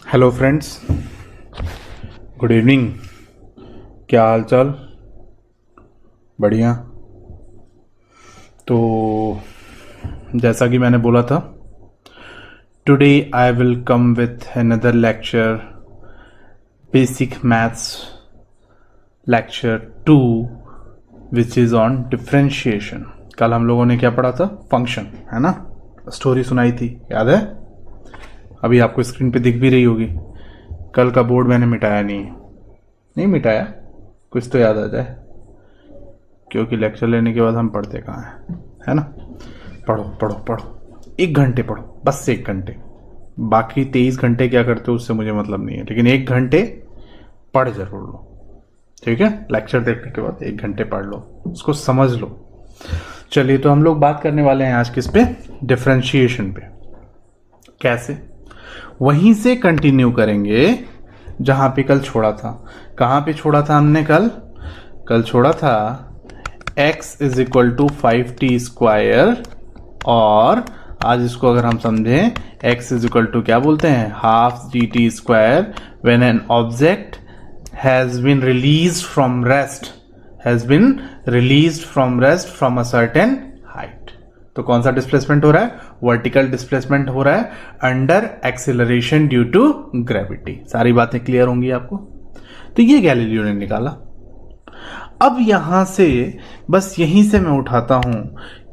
Hello friends, good evening. क्या हाल चाल? बढ़िया। तो जैसा कि मैंने बोला था, today I will come with another lecture, basic maths lecture 2 which is on differentiation. कल हम लोगों ने क्या पढ़ा था? फंक्शन, है ना? स्टोरी सुनाई थी, याद है? अभी आपको स्क्रीन पे दिख भी रही होगी। कल का बोर्ड मैंने मिटाया नहीं मिटाया, कुछ तो याद आ जाए, क्योंकि लेक्चर लेने के बाद हम पढ़ते कहाँ हैं, है ना? पढ़ो पढ़ो पढ़ो, 1 घंटे पढ़ो, बस 1 घंटे। बाकी 23 घंटे क्या करते हो उससे मुझे मतलब नहीं है, लेकिन 1 घंटे पढ़ जरूर लो, ठीक है? लेक्चर देखने के बाद 1 घंटे पढ़ लो, उसको समझ लो। चलिए, तो हम लोग बात करने वाले हैं आज किस पे? डिफरेंशिएशन पे। कैसे? वहीं से कंटिन्यू करेंगे जहां पे कल छोड़ा था। कहां पे छोड़ा था हमने? कल छोड़ा था x is equal to 5t², और आज इसको अगर हम समझें, x इज इक्वल टू क्या बोलते हैं? Half gt² when an object has been released from rest from a certain height. तो कौन सा डिस्प्लेसमेंट हो रहा है? वर्टिकल डिस्प्लेसमेंट हो रहा है under acceleration due to gravity. सारी बातें क्लियर होंगी आपको। तो ये गैलीलियो ने निकाला। अब यहां से बस यहीं से मैं उठाता हूं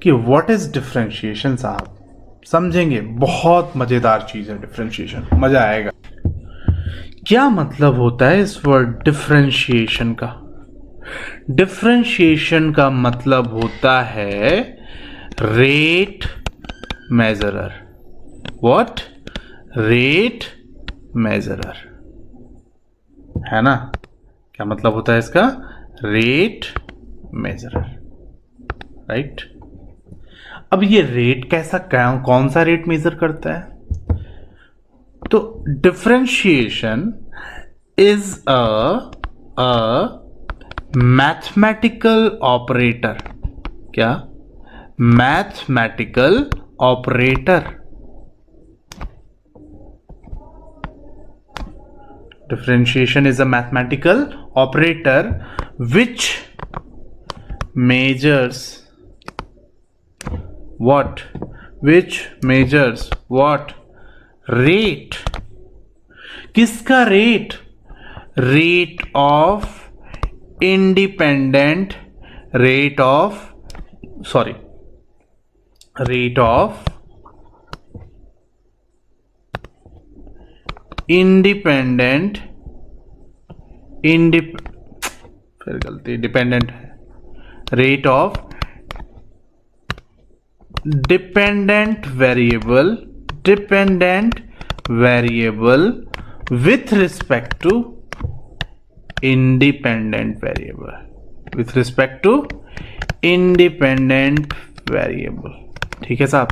कि व्हाट इज डिफरेंशिएशन। साहब समझेंगे, बहुत मजेदार चीज है डिफरेंशिएशन, मजा आएगा। क्या मतलब होता है इस वर्ड डिफरेंशिएशन का? डिफरेंशिएशन का मतलब होता है rate measurer. What? Rate measurer, है ना? क्या मतलब होता है इसका? Rate measurer, right? अब ये रेट कैसा, कौन सा रेट मेजर करता है? तो differentiation is a mathematical operator. क्या? Mathematical operator. Differentiation is a mathematical operator which measures what? Rate. किसका rate? Rate of independent dependent rate of dependent variable with respect to independent variable. ठीक है साहब?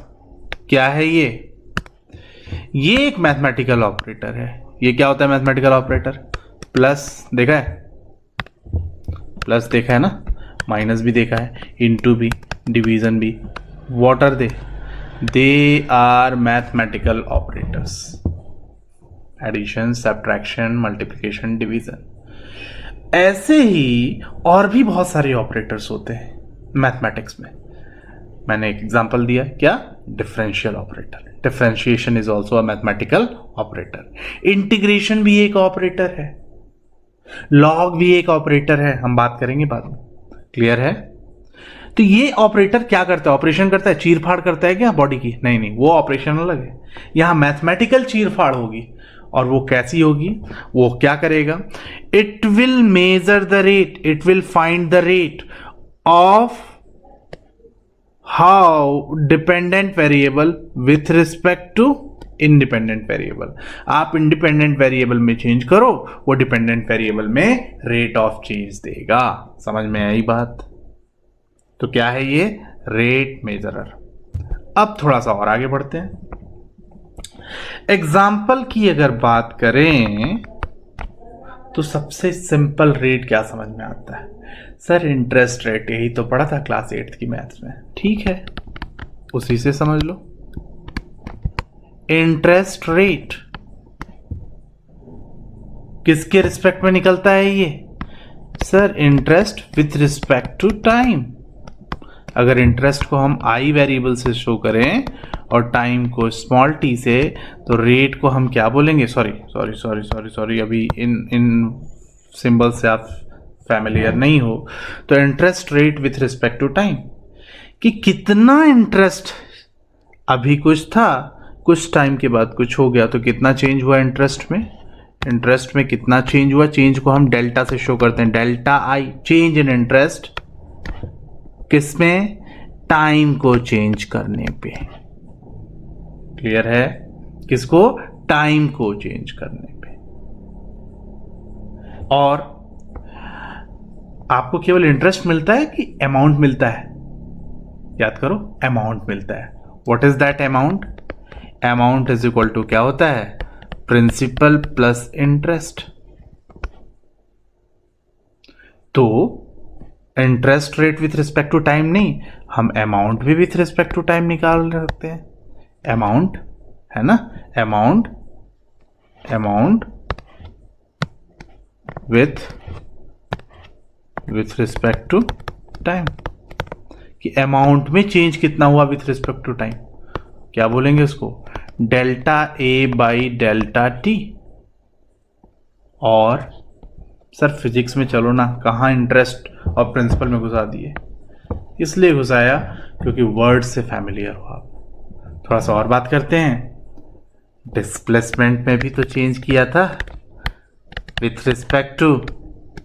क्या है ये एक मैथमेटिकल ऑपरेटर है। ये क्या होता है मैथमेटिकल ऑपरेटर? प्लस देखा है ना? माइनस भी देखा है, इंटू भी, डिवीजन भी। What are they are mathematical operators. Addition, subtraction, multiplication, division. ऐसे ही और भी बहुत सारे ऑपरेटर्स होते हैं मैथमेटिक्स में। मैंने एक एग्जांपल दिया, क्या? Differential operator. Differentiation is also a mathematical operator. Integration भी एक ऑपरेटर है, लॉग भी एक ऑपरेटर है, हम बात करेंगे बाद में। क्लियर है? तो ये ऑपरेटर क्या करता है? ऑपरेशन करता है, चीर फाड़ करता है क्या बॉडी की? नहीं, वो ऑपरेशन अलग है। यहां मैथमेटिकल चीर फाड़ होगी, और वो कैसी होगी? वो क्या करेगा? It will measure the rate, it will find the rate of how dependent variable with respect to independent variable. आप इंडिपेंडेंट वेरिएबल में चेंज करो, वो डिपेंडेंट वेरिएबल में रेट ऑफ चेंज देगा। समझ में आई बात? तो क्या है ये? Rate measurer. अब थोड़ा सा और आगे बढ़ते हैं। एग्जाम्पल की अगर बात करें तो सबसे सिंपल रेट क्या समझ में आता है? सर इंटरेस्ट रेट, यही तो पढ़ा था क्लास 8th की मैथ्स में। ठीक है, उसी से समझ लो। इंटरेस्ट रेट किसके रिस्पेक्ट में निकलता है ये? Sir interest with respect to time. अगर इंटरेस्ट को हम आई वेरिएबल से शो करें और टाइम को स्मॉल टी से, तो रेट को हम क्या बोलेंगे? सॉरी, अभी इन सिंबल से आप फैमिलियर नहीं हो। तो interest rate with respect to time, कि कितना इंटरेस्ट अभी कुछ था, कुछ टाइम के बाद कुछ हो गया, तो कितना चेंज हुआ इंटरेस्ट में? इंटरेस्ट में कितना चेंज हुआ? चेंज को हम डेल्टा से शो करते हैं, delta I, change in interest किसमें? टाइम को चेंज करने पे। क्लियर है? किसको? टाइम को चेंज करने पे। और आपको केवल इंटरेस्ट मिलता है कि अमाउंट मिलता है? याद करो, अमाउंट मिलता है। What is that amount? Amount is equal to क्या होता है? Principal plus interest. तो interest rate with respect to time नहीं, हम अमाउंट भी विथ रिस्पेक्ट टू टाइम निकाल सकते हैं। अमाउंट है ना, amount with respect to time, कि अमाउंट में चेंज कितना हुआ विथ रिस्पेक्ट टू टाइम, क्या बोलेंगे उसको? Delta A by delta T. और सर फिजिक्स में चलो ना, कहाँ इंटरेस्ट और प्रिंसिपल में घुसा दिए? इसलिए घुसाया क्योंकि वर्ड से फैमिलियर हो आप। थोड़ा सा और बात करते हैं। डिस्प्लेसमेंट में भी तो चेंज किया था विथ रिस्पेक्ट टू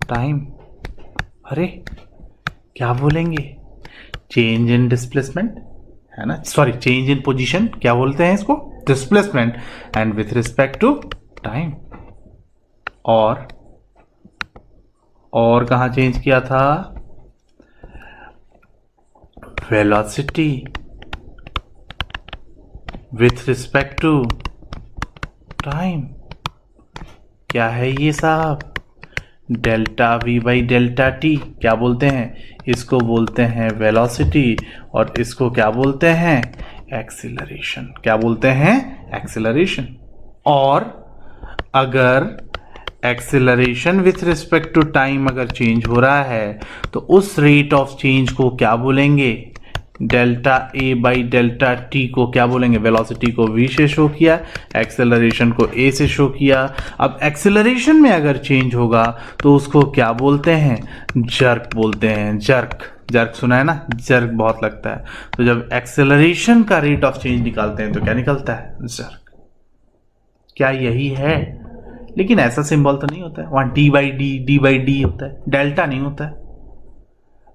टाइम। अरे क्या बोलेंगे? चेंज इन डिस्प्लेसमेंट है ना, सॉरी चेंज इन पोजीशन, क्या बोलते हैं इसको? Displacement, and with respect to time. और कहां चेंज किया था? Velocity with respect to time. क्या है ये साहब? Delta V by delta T. क्या बोलते हैं इसको? बोलते हैं वेलोसिटी, और इसको क्या बोलते हैं? एक्सीलरेशन। क्या बोलते हैं? एक्सीलरेशन। और अगर acceleration with respect to time अगर चेंज हो रहा है, तो उस रेट ऑफ चेंज को क्या बोलेंगे? Delta A by delta T को क्या बोलेंगे? वेलोसिटी को v से शो किया, एक्सेलरेशन को a से शो किया। अब एक्सेलरेशन में अगर चेंज होगा तो उसको क्या बोलते हैं? जर्क बोलते हैं। जर्क सुना है ना, जर्क बहुत लगता है। तो जब एक्सेलरेशन का रेट ऑफ चेंज निकालते हैं तो क्या निकलता है? जर्क। क्या यही है? लेकिन ऐसा सिंबल तो नहीं होता है, वहां डी बाई डी होता है, डेल्टा नहीं होता है।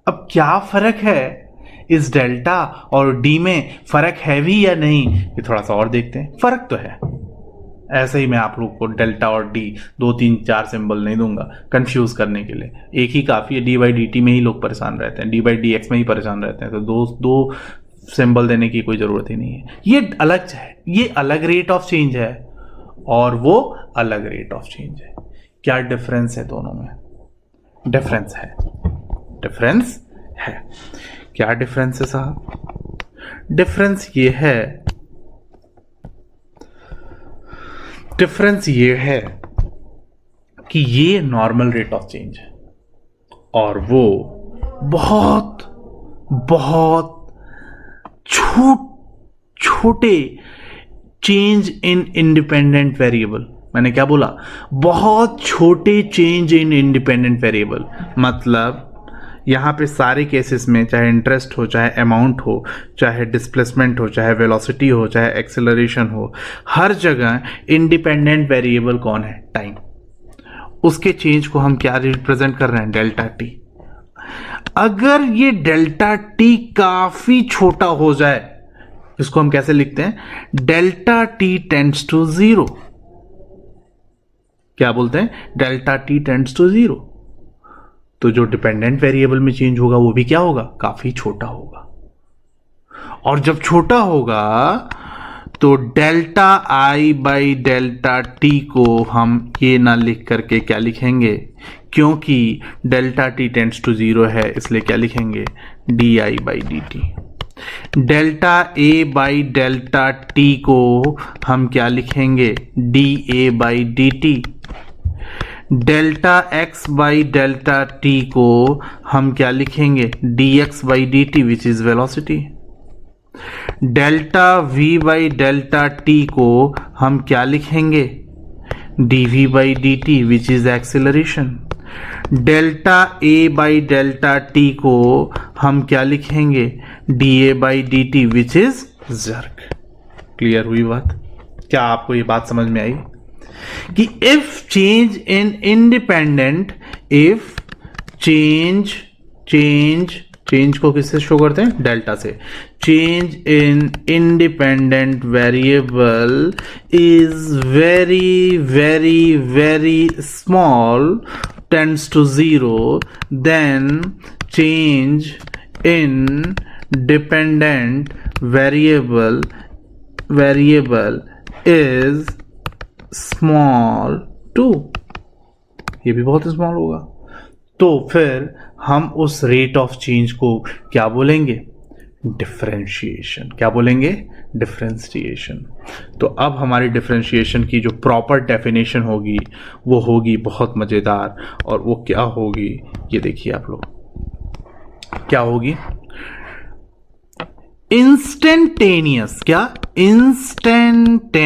अब क्या फर्क है इस डेल्टा और डी में? फर्क है भी या नहीं, ये थोड़ा सा और देखते हैं। फर्क तो है, ऐसे ही मैं आप लोग को डेल्टा और डी 2 3 4 सिंबल नहीं दूंगा कंफ्यूज करने के लिए, एक ही काफी है। डी बाई डी टी में ही लोग परेशान रहते हैं, डी बाई डी एक्स में ही परेशान रहते हैं, तो दो सिंबल देने की कोई जरूरत ही नहीं है। ये अलग है, ये अलग रेट ऑफ चेंज है और वो अलग रेट ऑफ चेंज है। क्या डिफरेंस है दोनों में? डिफरेंस है। क्या डिफरेंस है साहब? डिफरेंस ये है कि ये नॉर्मल रेट ऑफ चेंज है और वो बहुत छोटे चेंज इन इंडिपेंडेंट वेरिएबल। मैंने क्या बोला? बहुत छोटे चेंज इन इंडिपेंडेंट वेरिएबल। मतलब यहां पे सारे केसेस में, चाहे इंटरेस्ट हो, चाहे अमाउंट हो, चाहे डिस्प्लेसमेंट हो, चाहे वेलोसिटी हो, चाहे एक्सेलरेशन हो, हर जगह इंडिपेंडेंट वेरिएबल कौन है? टाइम। उसके चेंज को हम क्या रिप्रेजेंट कर रहे हैं? Delta T. अगर ये डेल्टा टी काफी छोटा हो जाए, इसको हम कैसे लिखते हैं? Delta T tends to 0। क्या बोलते हैं? Delta T tends to 0। तो जो डिपेंडेंट वेरिएबल में चेंज होगा वो भी क्या होगा? काफी छोटा होगा। और जब छोटा होगा तो delta I by delta T को हम ये ना लिख करके क्या लिखेंगे? क्योंकि डेल्टा टी टेंड्स टू 0 है, इसलिए क्या लिखेंगे? D I by D T. Delta A by delta T को हम क्या लिखेंगे? D A by D T. Delta X by delta T को हम क्या लिखेंगे, D x by D T which is velocity. Delta V by delta T को हम क्या लिखेंगे, D V by D T which is acceleration. Delta A by delta T को हम क्या लिखेंगे, D A by D T which is jerk. Clear हुई बात? क्या आपको ये बात समझ में आई कि if change in independent, if change को किससे शो करते हैं, डेल्टा से, change in independent variable is very very very small, tends to zero, then change in dependent variable is small too, ये भी बहुत स्मॉल होगा। तो फिर हम उस रेट ऑफ चेंज को क्या बोलेंगे, डिफरेंशिएशन। क्या बोलेंगे, डिफरेंशिएशन। तो अब हमारी डिफरेंशिएशन की जो प्रॉपर डेफिनेशन होगी वो होगी बहुत मजेदार, और वो क्या होगी ये देखिए आप लोग, क्या होगी, इंस्टेंटेनियस, क्या, instantaneous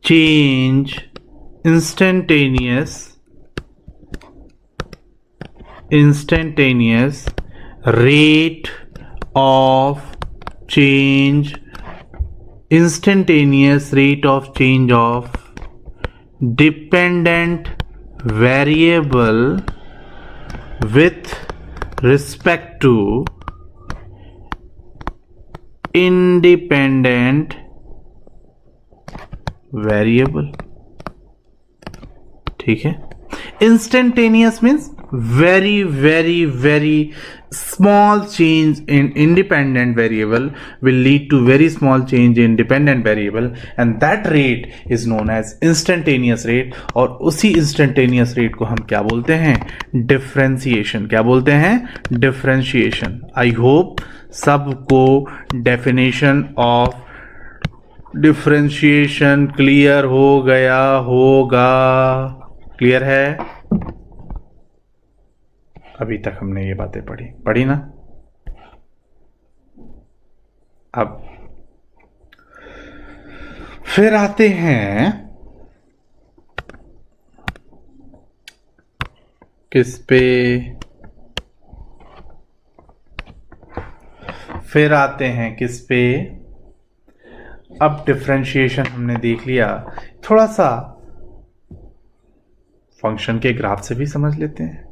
change, instantaneous rate of change, instantaneous rate of change of dependent variable with respect to independent variable. ठीक है, instantaneous means very very very small change in independent variable will lead to very small change in dependent variable, and that rate is known as instantaneous rate। और उसी instantaneous rate को हम क्या बोलते हैं, differentiation। क्या बोलते हैं, differentiation। I hope सबको definition of डिफरेंशिएशन क्लियर हो गया होगा। क्लियर है? अभी तक हमने ये बातें पढ़ी ना। अब फिर आते हैं किस पे, फिर आते हैं किस पे, अब डिफरेंशिएशन हमने देख लिया, थोड़ा सा फंक्शन के ग्राफ से भी समझ लेते हैं,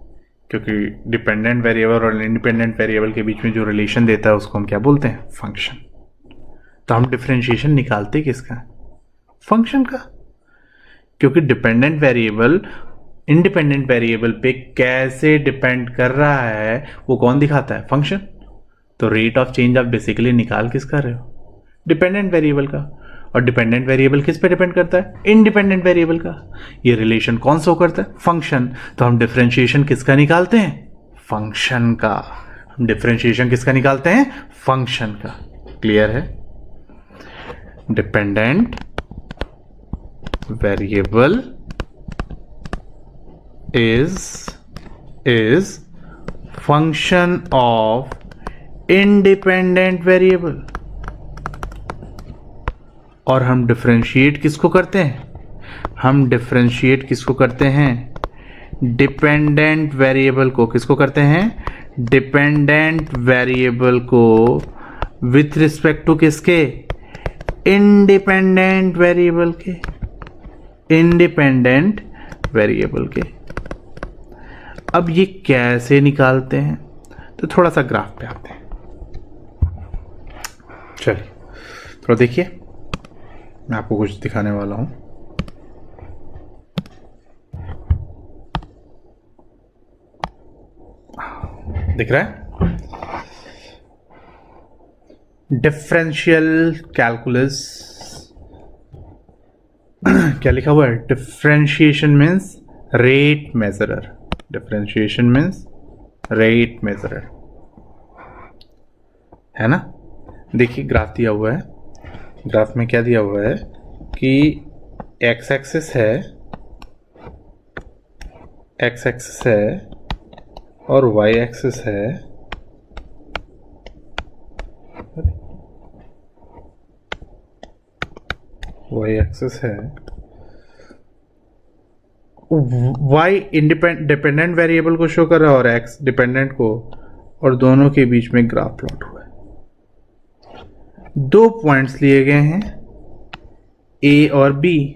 क्योंकि डिपेंडेंट वेरिएबल और इंडिपेंडेंट वेरिएबल के बीच में जो रिलेशन देता है उसको हम क्या बोलते हैं, फंक्शन। तो हम डिफरेंशिएशन निकालते किसका, फंक्शन का, क्योंकि डिपेंडेंट वेरिएबल इंडिपेंडेंट वेरिएबल पे कैसे डिपेंड कर रहा है वो कौन दिखाता है, फंक्शन। तो रेट ऑफ चेंज आप बेसिकली निकाल किस कर रहे हो, डिपेंडेंट वेरिएबल का। और डिपेंडेंट वेरिएबल किस पे डिपेंड करता है, इंडिपेंडेंट वेरिएबल का। ये रिलेशन कौन सा करता है, फंक्शन। तो हम डिफरेंशिएशन किसका निकालते हैं, फंक्शन का। हम डिफरेंशिएशन किसका निकालते हैं, फंक्शन का। क्लियर है? Dependent variable is function of independent variable। और हम डिफरेंशिएट किसको करते हैं, हम डिफरेंशिएट किसको करते हैं, डिपेंडेंट वेरिएबल को। किसको करते हैं, डिपेंडेंट वेरिएबल को विथ रिस्पेक्ट टू किसके, इंडिपेंडेंट वेरिएबल के, इंडिपेंडेंट वेरिएबल के। अब ये कैसे निकालते हैं, तो थोड़ा सा ग्राफ पे आते हैं। चलिए थोड़ा देखिए, मैं आपको कुछ दिखाने वाला हूं। दिख रहा है, डिफरेंशियल कैलकुलस क्या लिखा हुआ है, differentiation means rate measurer. Differentiation means rate measurer, है ना। देखिए ग्राफ दिया हुआ है, ग्राफ में क्या दिया हुआ है कि एक्स एक्सिस है एक्स एक्सिस है और वाई एक्सिस है, वाई एक्सिस है, वाई डिपेंडेंट वेरिएबल को शो कर रहा है और एक्स डिपेंडेंट को, और दोनों के बीच में ग्राफ प्लॉट हुआ है। 2 पॉइंट्स लिए गए हैं ए और बी।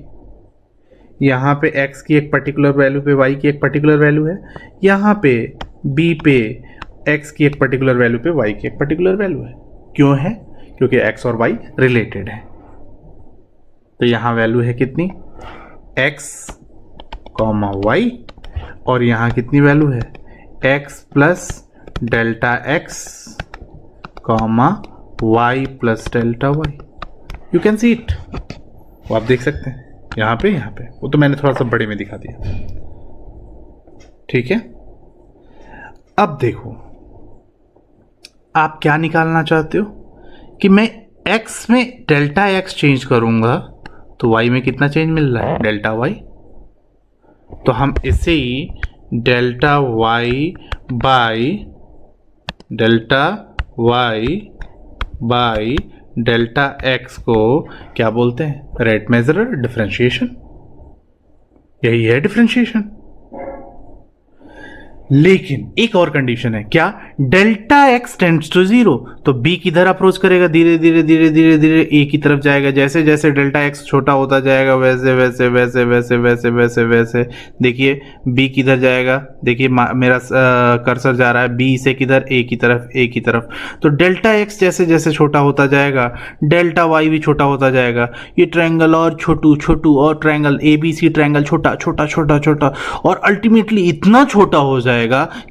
यहां पे x की एक पर्टिकुलर वैल्यू पे y की एक पर्टिकुलर वैल्यू है, यहां पे b पे x की एक पर्टिकुलर वैल्यू पे y की एक पर्टिकुलर वैल्यू है। क्यों है? क्योंकि x और y रिलेटेड है। तो यहां वैल्यू है कितनी? x, y, और यहां कितनी वैल्यू है? x plus delta x, y plus delta y। You can see it, वो आप देख सकते हैं यहाँ पे, वो तो मैंने थोड़ा सा बड़े में दिखा दिया। ठीक है, अब देखो आप क्या निकालना चाहते हो कि मैं x में डेल्टा x चेंज करूंगा तो y में कितना चेंज मिल रहा है? Delta y। तो हम इसे ही delta y by delta x को क्या बोलते हैं? Rate measurer differentiation. यही है डिफरेंशिएशन। लेकिन एक और कंडीशन है, क्या? डेल्टा x टेंड्स टू 0, तो b किधर अप्रोच करेगा? धीरे धीरे धीरे धीरे धीरे a की तरफ जाएगा। जैसे जैसे डेल्टा x छोटा होता जाएगा वैसे वैसे वैसे वैसे वैसे वैसे वैसे देखिए b किधर जाएगा। देखिए मेरा कर्सर जा रहा है b से किधर? a की तरफ, a की तरफ। तो डेल्टा x जैसे जैसे छोटा होता जाएगा डेल्टा y भी छोटा होता जाएगा। ये ट्रायंगल और छोटू छोटू, और ट्रायंगल ABC ट्रायंगल छोटा छोटा छोटा छोटा, और अल्टीमेटली इतना छोटा हो जाएगा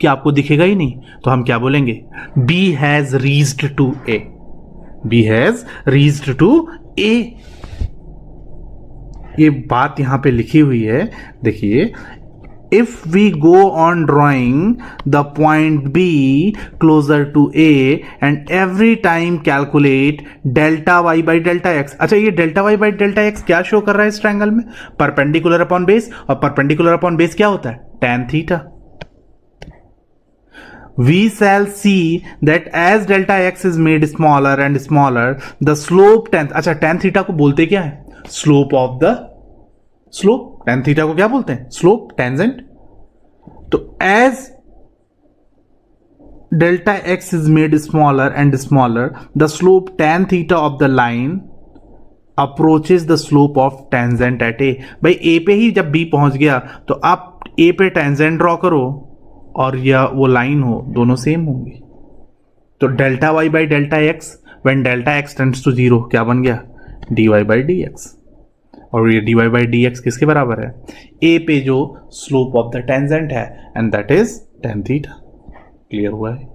कि आपको दिखेगा ही नहीं। तो हम क्या बोलेंगे? B has reached to A, B has reached to A। ये बात यहां पे लिखी हुई है, देखिए। If we go on drawing the point B closer to A and every time calculate delta y by delta x। अच्छा, ये delta y by delta x क्या शो कर रहा है इस ट्रायंगल में? परपेंडिकुलर अपॉन बेस, और परपेंडिकुलर अपॉन बेस क्या होता है? tan theta. We shall see that as delta x is made smaller and smaller, the slope tan, अच्छा tan थीटा को बोलते क्या है? Slope of the slope. tan theta को क्या बोलते हैं? Slope, tangent. तो as delta x is made smaller and smaller, the slope tan theta of the line approaches the slope of tangent at A। भाई A पे ही जब B पहुंच गया तो आप A पे टेंजेंट ड्रॉ करो और या वो लाइन हो, दोनों सेम होंगी। तो delta y by delta x when delta x tends to 0 क्या बन गया? dy by dx। और ये dy बाई dx किसके बराबर है? a पे जो स्लोप ऑफ द टेंजेंट है, and that is tan theta. Clear हुआ है?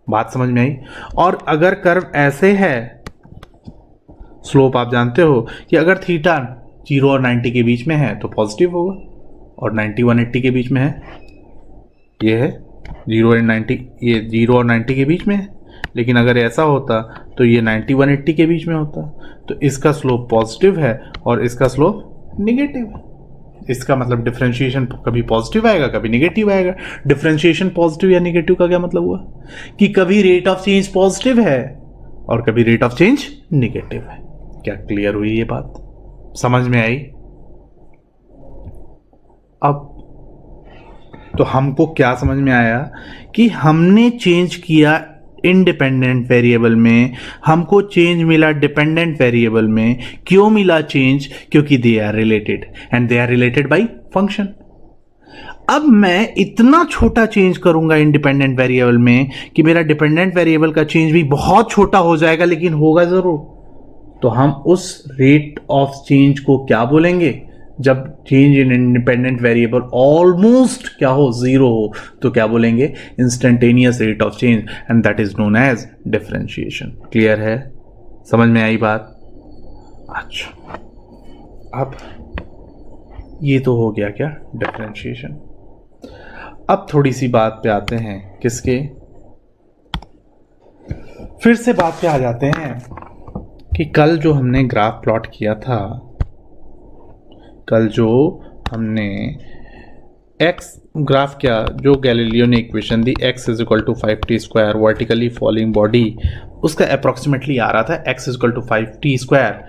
बात समझ में आई? और अगर कर्व ऐसे है, स्लोप आप जानते हो कि अगर थीटा 0 और 90 के बीच में है तो पॉजिटिव होगा, और 90 180 के बीच में है, ये है 0 और 90, ये 0 और 90 के बीच में है। लेकिन अगर ऐसा होता तो ये 90 180 के बीच में होता। तो इसका स्लोप पॉजिटिव है और इसका स्लोप निगेटिव है। इसका मतलब डिफरेंशिएशन कभी पॉजिटिव आएगा, कभी निगेटिव आएगा। डिफरेंशिएशन पॉजिटिव या निगेटिव का क्या मतलब हुआ? कि कभी रेट ऑफ चेंज पॉजिटिव है और कभी रेट ऑफ चेंज निगेटिव है। क्या क्लियर हुई ये बात? समझ में आई? अब तो हमको क्या समझ में आया कि हमने चेंज किया इंडिपेंडेंट वेरिएबल में, हमको चेंज मिला डिपेंडेंट वेरिएबल में। क्यों मिला चेंज? क्योंकि they are related, and they are related by function. अब मैं इतना छोटा चेंज करूंगा इंडिपेंडेंट वेरिएबल में कि मेरा डिपेंडेंट वेरिएबल का चेंज भी बहुत छोटा हो जाएगा, लेकिन होगा जरूर। तो हम उस रेट ऑफ चेंज को क्या बोलेंगे? जब change in independent variable almost क्या हो? 0 हो, तो क्या बोलेंगे? Instantaneous rate of change, and that is known as differentiation. Clear है? समझ में आई बात? अच्छा, अब ये तो हो गया क्या? डिफरेंशिएशन। अब थोड़ी सी बात पे आते हैं, किसके? फिर से बात पे आ जाते हैं कि कल जो हमने ग्राफ प्लॉट किया था, कल जो हमने ग्राफ प्लॉट किया था, वो ग्राफ प्लॉट किया था, 2 वेरिएबल एक्स ग्राफ क्या जो गैलीलियो ने इक्वेशन दी x is equal to 5t² vertically falling body, उसका अप्रोक्सीमेटली आ रहा था x is equal to 5t²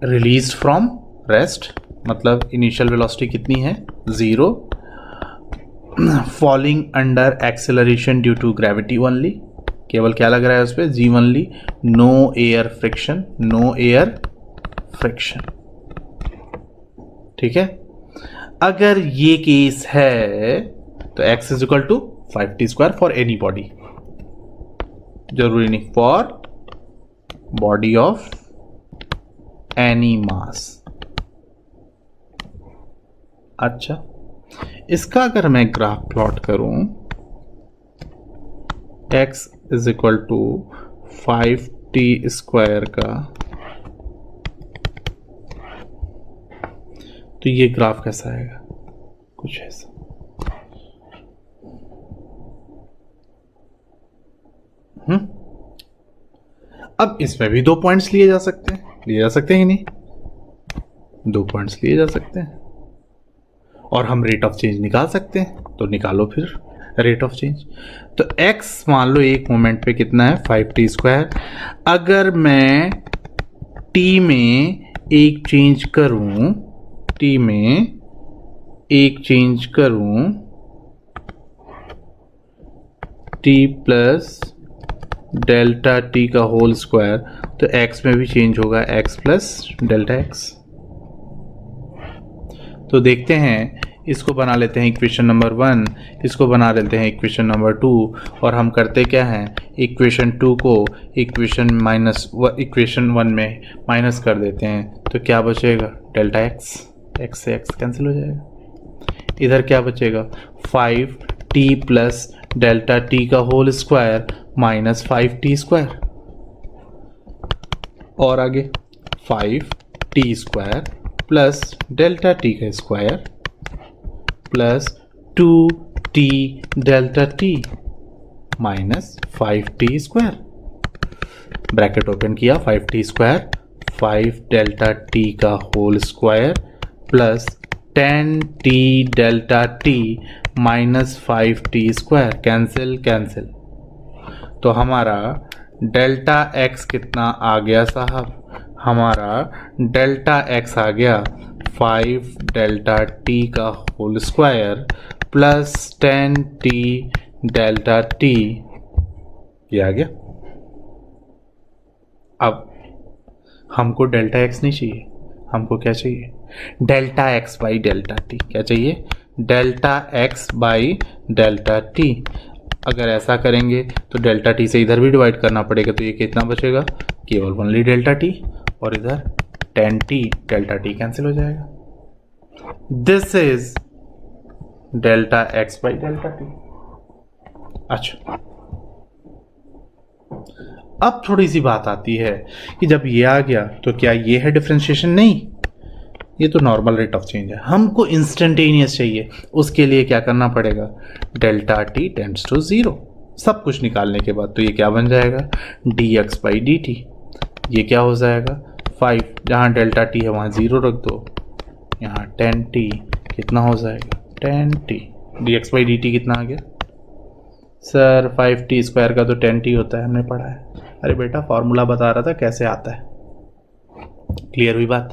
release from rest, मतलब इनिशियल वेलोसिटी कितनी है 0, falling under acceleration due to gravity only, केवल क्या लग रहा है उस पर g only, no air friction, no air friction. ठीक है, अगर ये केस है तो x is equal to 5t² for any body, जरूरी नहीं, for body of any mass. अच्छा, इसका अगर मैं ग्राफ प्लॉट करूं x is equal to 5t² का, तो ये ग्राफ कैसा आएगा, कुछ ऐसा। अब इसमें भी 2 पॉइंट्स लिए जा सकते हैं, कि नहीं, 2 पॉइंट्स लिए जा सकते हैं और हम रेट ऑफ चेंज निकाल सकते हैं, तो निकालो फिर रेट ऑफ चेंज। तो x मान लो एक मोमेंट पे कितना है 5t², अगर मैं t में एक चेंज करूं, t प्लस डेल्टा t का होल स्क्वायर, तो x में भी चेंज होगा x प्लस डेल्टा x। तो देखते हैं, इसको बना लेते हैं इक्वेशन नंबर 1, इसको बना लेते हैं इक्वेशन नंबर 2, और हम करते क्या हैं, इक्वेशन 2 को इक्वेशन 1 में माइनस कर देते हैं, तो क्या बचेगा डेल्टा x, x से x कैंसिल हो जाएगा, इधर क्या बचेगा 5t प्लस डेल्टा t का होल स्क्वायर माइनस 5t², और आगे 5t² प्लस डेल्टा t का square plus 2t delta t minus 5t², bracket open किया, 5t², 5 डेल्टा t का whole square plus 10t delta t minus 5t², cancel. तो हमारा delta x कितना आ गया साहब, हमारा डेल्टा x आ गया 5 डेल्टा t का whole square plus 10t delta t, ये आ गया। अब हमको डेल्टा x नहीं चाहिए, हमको क्या चाहिए, delta x by delta t। क्या चाहिए, delta x by delta t। अगर ऐसा करेंगे तो डेल्टा t से इधर भी डिवाइड करना पड़ेगा, तो ये कितना बचेगा, केवल ओनली डेल्टा t, और इधर 10t डेल्टा t कैंसिल हो जाएगा। This is delta x by delta t। अच्छा, अब थोड़ी सी बात आती है कि जब ये आ गया तो क्या ये है डिफरेंशिएशन, नहीं, ये तो नॉर्मल रेट ऑफ चेंज है, हमको इंस्टेंटेनियस चाहिए। उसके लिए क्या करना पड़ेगा, डेल्टा t टेंड्स टू 0, सब कुछ निकालने के बाद तो ये क्या बन जाएगा, dx बाई dt। ये क्या हो जाएगा 5, जहाँ डेल्टा t है वहाँ 0 रख दो, यहाँ 10t कितना हो जाएगा 10t, dx बाई dt कितना आ गया सर, 5t² का तो 10t होता है, हमने पढ़ा है। अरे बेटा फॉर्मूला बता रहा था कैसे आता है, क्लियर हुई बात।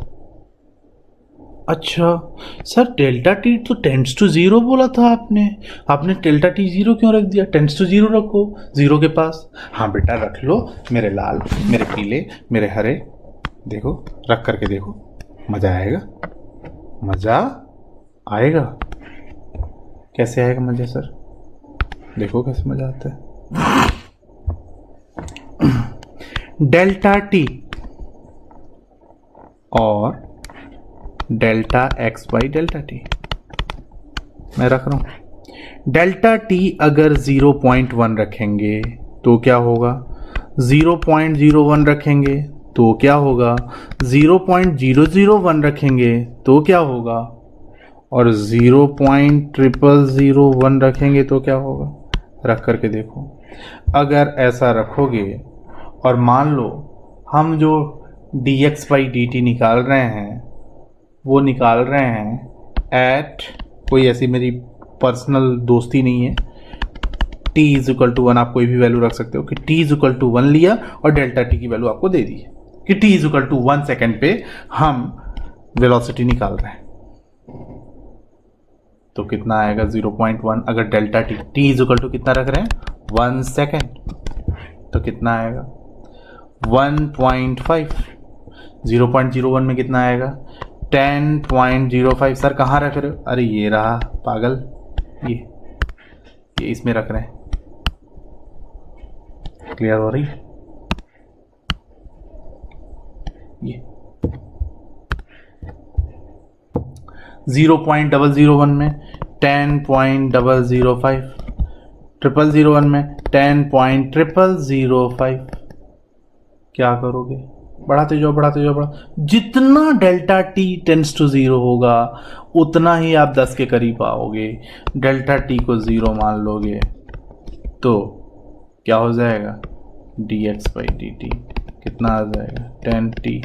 अच्छा सर, डेल्टा टी तो टेंड्स टू 0 बोला था आपने डेल्टा टी 0 क्यों रख दिया, टेंड्स टू 0 रखो 0 के पास। हाँ बेटा रख लो, मेरे लाल, मेरे पीले, मेरे हरे, देखो रख करके देखो, मज़ा आएगा, मज़ा आएगा। कैसे आएगा मज़ा सर, देखो कैसे मज़ा आता है। डेल्टा टी और delta x by delta T मैं रख रहा हूं। डेल्टा टी अगर 0.1 रखेंगे तो क्या होगा, 0.01 रखेंगे तो क्या होगा, 0.001 रखेंगे तो क्या होगा, और 0.0001 रखेंगे तो क्या होगा। रख करके देखो, अगर ऐसा रखोगे और मान लो हम जो dx बाई dt निकाल रहे हैं वो निकाल रहे हैं एट कोई ऐसी मेरी पर्सनल दोस्ती नहीं है। t इज इक्वल टू 1 आप कोई भी वैल्यू रख सकते हो कि t इज इक्वल टू 1 लिया और डेल्टा t की वैल्यू आपको दे दी है कि t is equal to 1 second पे हम वेलोसिटी निकाल रहे हैं। तो कितना आएगा 0.1। अगर delta t is equal to कितना रख रहे हैं 1 सेकेंड तो कितना आएगा 1.5। 0.01 में कितना आएगा 10.05। सर कहाँ रख रहे हो? अरे ये रहा पागल, ये इसमें रख रहे हैं। क्लियर हो रही? ये 0.001 में 10.005, 0001 में 10.005। क्या करोगे? बढ़ाते जाओ बढ़ाते जाओ जितना डेल्टा t टेंड्स टू 0 होगा उतना ही आप 10 के करीब आओगे। डेल्टा t को 0 मान लोगे तो क्या हो जाएगा dx/dt कितना आ जाएगा 10t।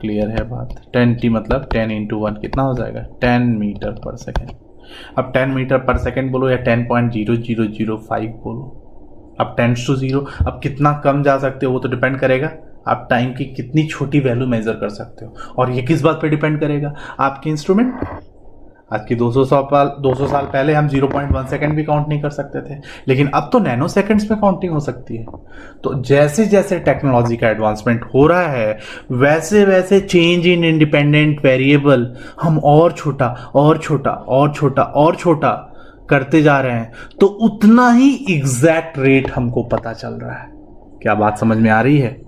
क्लियर है बात? 10t मतलब 10 × 1 कितना हो जाएगा 10 मीटर पर सेकेंड। अब 10 मीटर पर सेकेंड बोलो या 10.0005 बोलो, अब टेंड्स टू 0। अब कितना कम जा सकते हो वो तो डिपेंड करेगा आप टाइम की कितनी छोटी वैल्यू मेजर कर सकते हो। और ये किस बात पे डिपेंड करेगा? आपके इंस्ट्रूमेंट। आज की 200 साल पहले हम 0.1 सेकेंड भी काउंट नहीं कर सकते थे, लेकिन अब तो नैनो सेकेंड्स में काउंटिंग हो सकती है। तो जैसे जैसे टेक्नोलॉजी का एडवांसमेंट हो रहा है वैसे वैसे चेंज इन इंडिपेंडेंट वेरिएबल हम और छोटा और छोटा और छोटा और छोटा करते जा रहे हैं, तो उतना ही एग्जैक्ट रेट हमको पता चल रहा है। क्या बात समझ में आ रही है?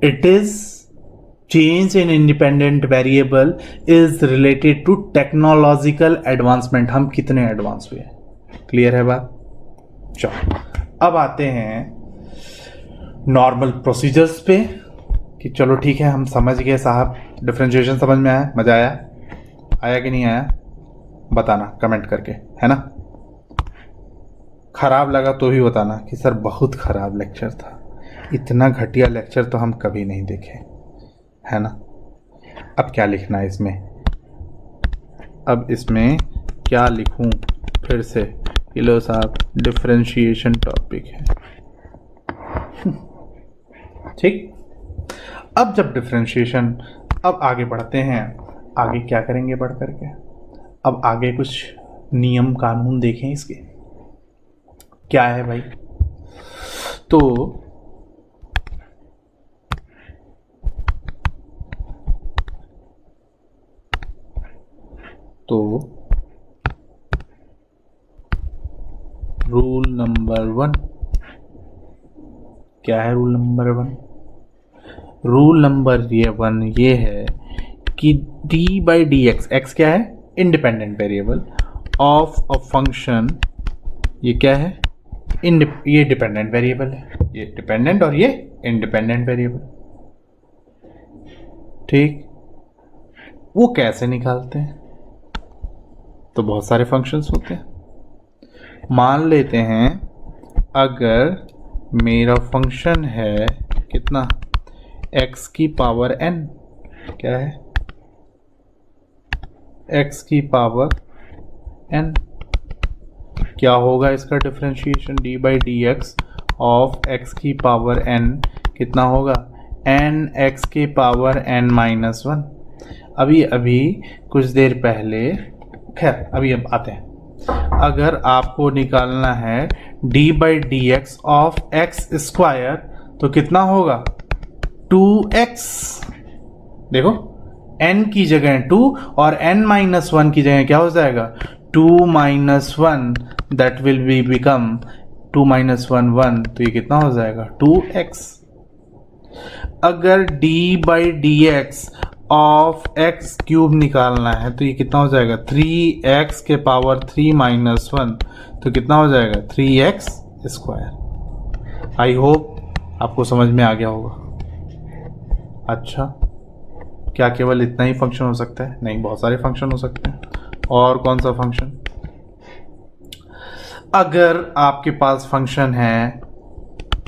It is change in independent variable is related to technological advancement। हम कितने एडवांस हुए हैं। क्लियर है बात? चलो अब आते हैं नॉर्मल प्रोसीजर्स पे कि चलो ठीक है हम समझ गए साहब, डिफरेंशिएशन समझ में आया, मजा आया कि नहीं आया? बताना कमेंट करके, है ना। खराब लगा तो भी बताना कि सर बहुत खराब लेक्चर था, इतना घटिया लेक्चर तो हम कभी नहीं देखे, है ना। अब क्या लिखना है इसमें? अब इसमें क्या लिखूं फिर से? लो साहब डिफरेंशिएशन टॉपिक है, ठीक। अब जब डिफरेंशिएशन, अब आगे बढ़ते हैं। आगे क्या करेंगे बढ़ करके? अब आगे कुछ नियम कानून देखें इसके। क्या है भाई? तो रूल नंबर 1 क्या है? रूल नंबर 1, रूल नंबर 1 ये है कि d/dx, x क्या है? Independent variable of a function. ये क्या है? ये डिपेंडेंट वेरिएबल है, ये डिपेंडेंट और ये इंडिपेंडेंट वेरिएबल, ठीक। वो कैसे निकालते हैं? तो बहुत सारे फंक्शंस होते हैं। मान लेते हैं अगर मेरा फंक्शन है कितना x की पावर n, क्या है x की पावर n, क्या होगा इसका डिफरेंशिएशन? d/dx ऑफ x की पावर n कितना होगा n x की पावर n-1। अभी कुछ देर पहले, खैर अभी अब आते हैं। अगर आपको निकालना है d/dx ऑफ x स्क्वायर तो कितना होगा 2x। देखो n की जगह 2 और n-1 की जगह क्या हो जाएगा 2-1, दैट विल बी बिकम 2-1 तो ये कितना हो जाएगा 2x। अगर d/dx ऑफ x क्यूब निकालना है तो ये कितना हो जाएगा 3x के पावर 3-1 तो कितना हो जाएगा 3x स्क्वायर। आई होप आपको समझ में आ गया होगा। अच्छा, क्या केवल इतना ही फंक्शन हो सकता है? नहीं, बहुत सारे फंक्शन हो सकते हैं। और कौन सा फंक्शन? अगर आपके पास फंक्शन है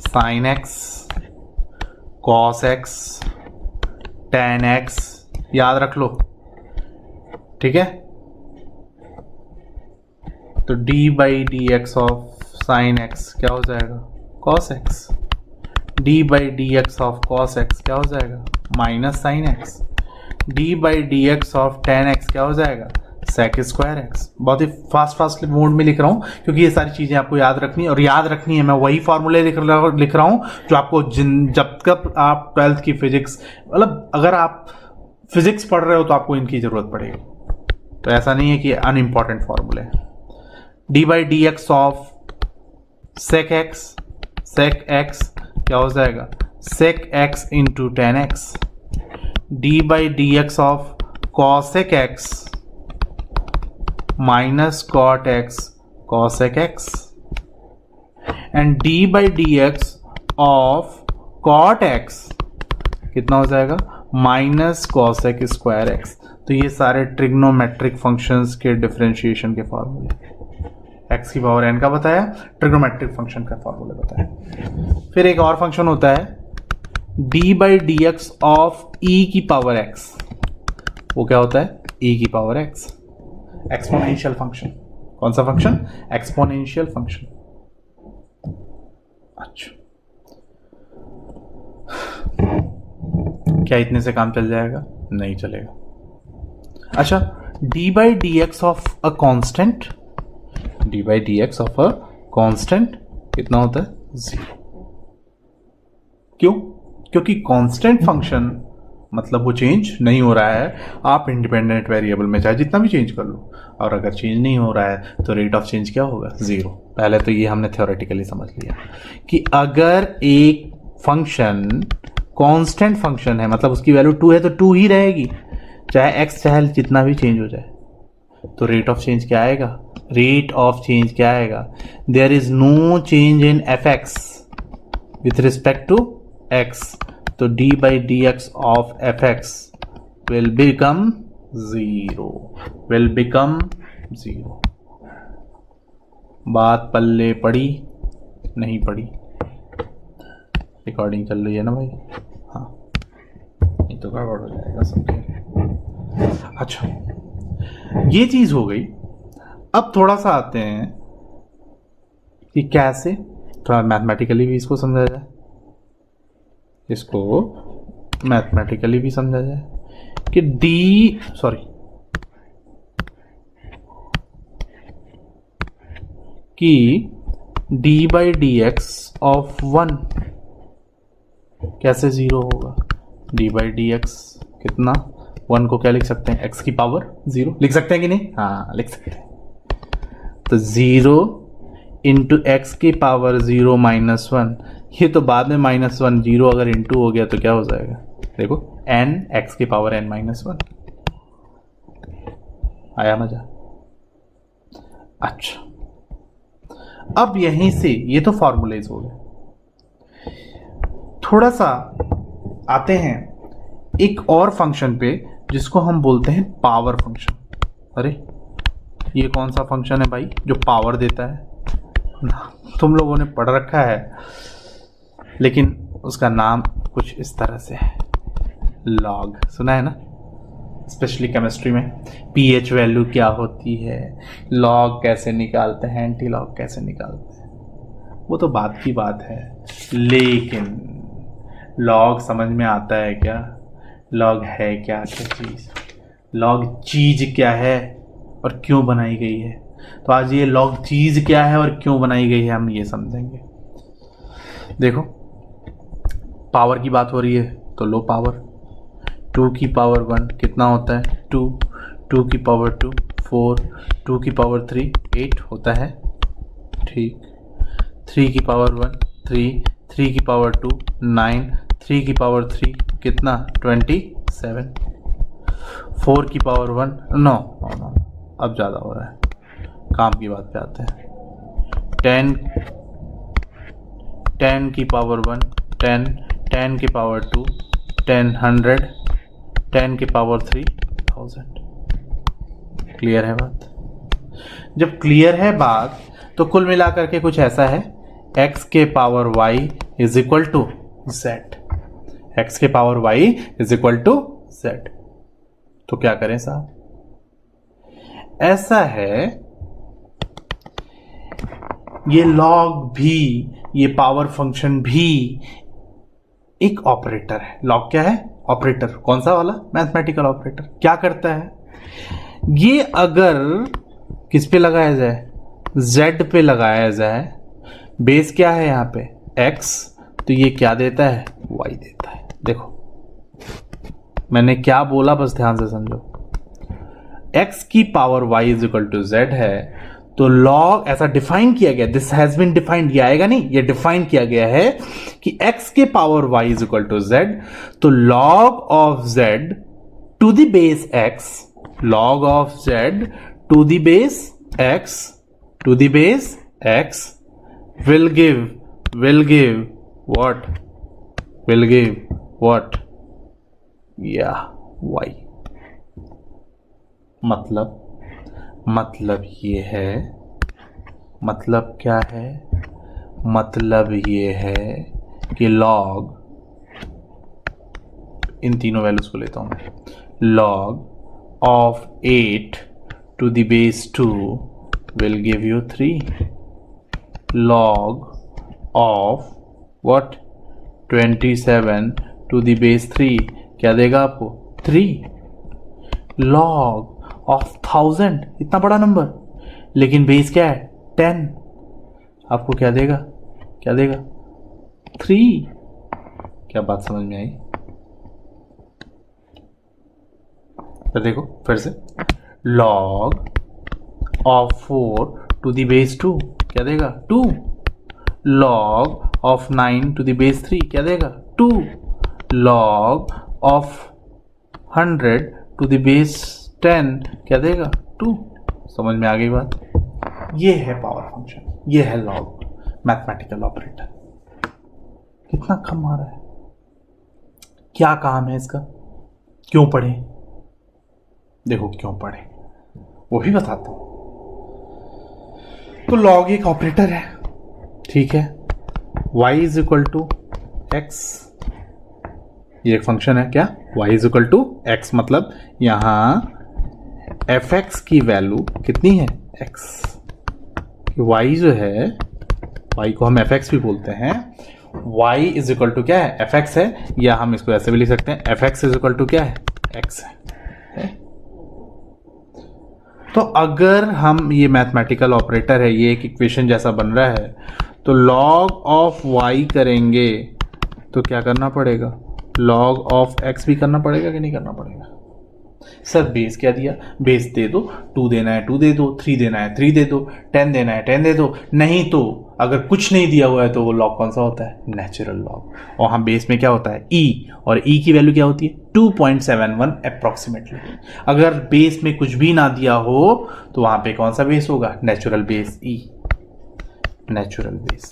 sin x, cos x, tan x, याद रख लो ठीक है, तो d by d x of sine x क्या हो जाएगा, cos x. D by d x of cos x क्या हो जाएगा, minus sine x. D by d x of ten x क्या हो जाएगा, सेक स्क्वायर एक्स। बहुत ही फास्ट मोड में लिख रहा हूँ क्योंकि ये सारी चीज़ें आपको याद रखनी है, और याद रखनी है मैं वही फॉर्मूले लिख रहा हूँ जो आपको जब तक आप 12th की फिजिक्स, मतलब अगर आप फिजिक्स पढ़ रहे हो तो आपको इनकी ज़रूरत पड़ेगी। तो ऐसा नहीं है कि अनइम्पॉर्टेंट फॉर्मूले हैं। D by d x of sec x क्या हो जाएगा, sec x into tan x. D by d x of cosec x minus cot x cosec x, and d by d x of cot x कितना हो जाएगा, minus cosec square x. तो ये सारे trigonometric functions के differentiation के फॉर्मूले, x की पावर एन का बताया, ट्रिग्नोमेट्रिक फंक्शन का फॉर्मूला बताया। फिर एक और फंक्शन होता है d by d x of e की पावर एक्स, वो क्या होता है, ई की पावर एक्स, एक्सपोनेंशियल फंक्शन। कौन सा फंक्शन, एक्सपोनेंशियल फंक्शन। अच्छा, क्या इतने से काम चल जाएगा, नहीं चलेगा। अच्छा, D by d x of a constant, D by d x of a constant कितना होता है, 0। क्यों, क्योंकि कांस्टेंट फंक्शन मतलब वो चेंज नहीं हो रहा है, आप इंडिपेंडेंट वेरिएबल में चाहे जितना भी चेंज कर लो, और अगर चेंज नहीं हो रहा है तो रेट ऑफ चेंज क्या होगा, 0। पहले तो ये हमने थ्योरेटिकली समझ लिया कि अगर एक फंक्शन कांस्टेंट फंक्शन है, मतलब उसकी वैल्यू 2 है तो 2 ही रहेगी, चाहे x चाहे जितना भी चेंज हो जाए। तो रेट ऑफ चेंज क्या आएगा, रेट ऑफ चेंज क्या आएगा, there is no change in f x with respect to x, तो d by d x of f x will become 0। बात पल्ले पड़ी नहीं पड़ी, रिकॉर्डिंग चल रही है ना भाई, हाँ, नहीं तो गड़बड़ हो जाएगा सबके। अच्छा, ये चीज हो गई। अब थोड़ा सा आते हैं कि कैसे थोड़ा मैथमेटिकली भी इसको समझा जाए, इसको मैथमेटिकली भी समझा जाए कि D by d x of 1 कैसे 0 होगा। डी बाई डी एक्स कितना, 1 को क्या लिख सकते हैं, x की पावर 0 लिख सकते हैं कि नहीं, हाँ लिख सकते हैं। तो 0 इंटू एक्स की पावर 0 माइनस 1, ये तो बाद में माइनस 1, 0 अगर इंटू हो गया तो क्या हो जाएगा, देखो n x की पावर n माइनस 1। आया मजा। अच्छा, अब यहीं से ये तो फॉर्मूलेज हो गए, थोड़ा सा आते हैं एक और फंक्शन पे जिसको हम बोलते हैं पावर फंक्शन। अरे ये कौन सा फंक्शन है भाई जो पावर देता है, तुम लोगों ने पढ़ रखा है, लेकिन उसका नाम कुछ इस तरह से है, लॉग। सुना है ना, स्पेशली केमिस्ट्री में पीएच वैल्यू क्या होती है, लॉग कैसे निकालते हैं, एंटी लॉग कैसे निकालते हैं, वो तो बात की बात है। लेकिन लॉग समझ में आता है क्या, लॉग है क्या चीज़, लॉग चीज़ क्या है और क्यों बनाई गई है। तो आज ये लॉग चीज़ क्या है और क्यों बनाई गई है हम ये समझेंगे। देखो, पावर की बात हो रही है तो लो पावर, 2 की पावर 1 कितना होता है, 2, 2 की पावर 2 4, 2 की पावर 3 8 होता है, ठीक। 3 की पावर 1 3, 3 की पावर 2 9, 3 की पावर 3 कितना 27, 4 की पावर 1 नो, अब ज़्यादा हो रहा है, काम की बात पे आते हैं। 10 की पावर 1 10, 10 की पावर 2 10 100, 10 की पावर 3 1000। क्लियर है बात। जब क्लियर है बात तो कुल मिलाकर के कुछ ऐसा है, x के power y is equal to z, x के power y is equal to z। तो क्या करें साहब, ऐसा है, ये लॉग भी, ये पावर फंक्शन भी एक ऑपरेटर है। लॉग क्या है? ऑपरेटर। कौन सा वाला? Mathematical operator. क्या करता है ये? अगर किस पे लगाया जाए? z पे लगाया जाए, बेस क्या है यहाँ पे? x, तो ये क्या देता है? y देता है। देखो मैंने क्या बोला, बस ध्यान से समझो। x की power y is equal to z है, तो लॉग ऐसा डिफाइन किया गया, दिस हैज बीन डिफाइंड, ये आएगा नहीं, ये डिफाइन किया गया है कि x के power y is equal to z, तो log of z to the base x, log of z to the base x, to the base x will give what? Will give what? Yeah, y. मतलब ये है, मतलब क्या है? मतलब ये है कि log, इन तीनों वैल्यूज को लेता हूं मैं, log of 8 to the base 2 will give you 3. Log of what? 27 to the base 3 क्या देगा आपको? 3. Log of 1000, इतना बड़ा नंबर, लेकिन बेस क्या है? 10, आपको क्या देगा? क्या देगा? 3. क्या बात समझ में आई? तो देखो फिर से, log of 4 to the base 2 क्या देगा? 2. log of 9 to the base 3 क्या देगा? 2. log of 100 to the base 10 क्या देगा? 2. समझ में आ गई बात? ये है पावर फंक्शन, ये है log, मैथमेटिकल ऑपरेटर। कितना कम आ रहा है? क्या काम है इसका? क्यों पढ़े? देखो क्यों पढ़े वो भी बताता हूं। तो log एक ऑपरेटर है, ठीक है। y is equal to x, ये एक फंक्शन है क्या? y is equal to x, मतलब यहां fx की वैल्यू कितनी है? x। y जो है, y को हम fx भी बोलते हैं, y इज इक्वल टू क्या है? fx है, या हम इसको ऐसे भी लिख सकते हैं, fx इज इक्वल टू क्या है? x है। तो अगर हम, ये मैथमेटिकल ऑपरेटर है, ये एक इक्वेशन जैसा बन रहा है, तो log ऑफ y करेंगे तो क्या करना पड़ेगा? log ऑफ x भी करना पड़ेगा कि नहीं करना पड़ेगा? सर बेस क्या दिया? बेस दे दो, 2 देना है 2 दे दो, 3 देना है 3 दे दो, 10 देना है 10 दे दो। नहीं तो अगर कुछ नहीं दिया हुआ है तो वो लॉग कौन सा होता है? Natural log. और हम बेस में क्या होता है? e, और e की वैल्यू क्या होती है? 2.71 अप्रोक्सीमेटली। अगर बेस में कुछ भी ना दिया हो तो वहां पे कौन सा बेस होगा? Natural base, e, natural base.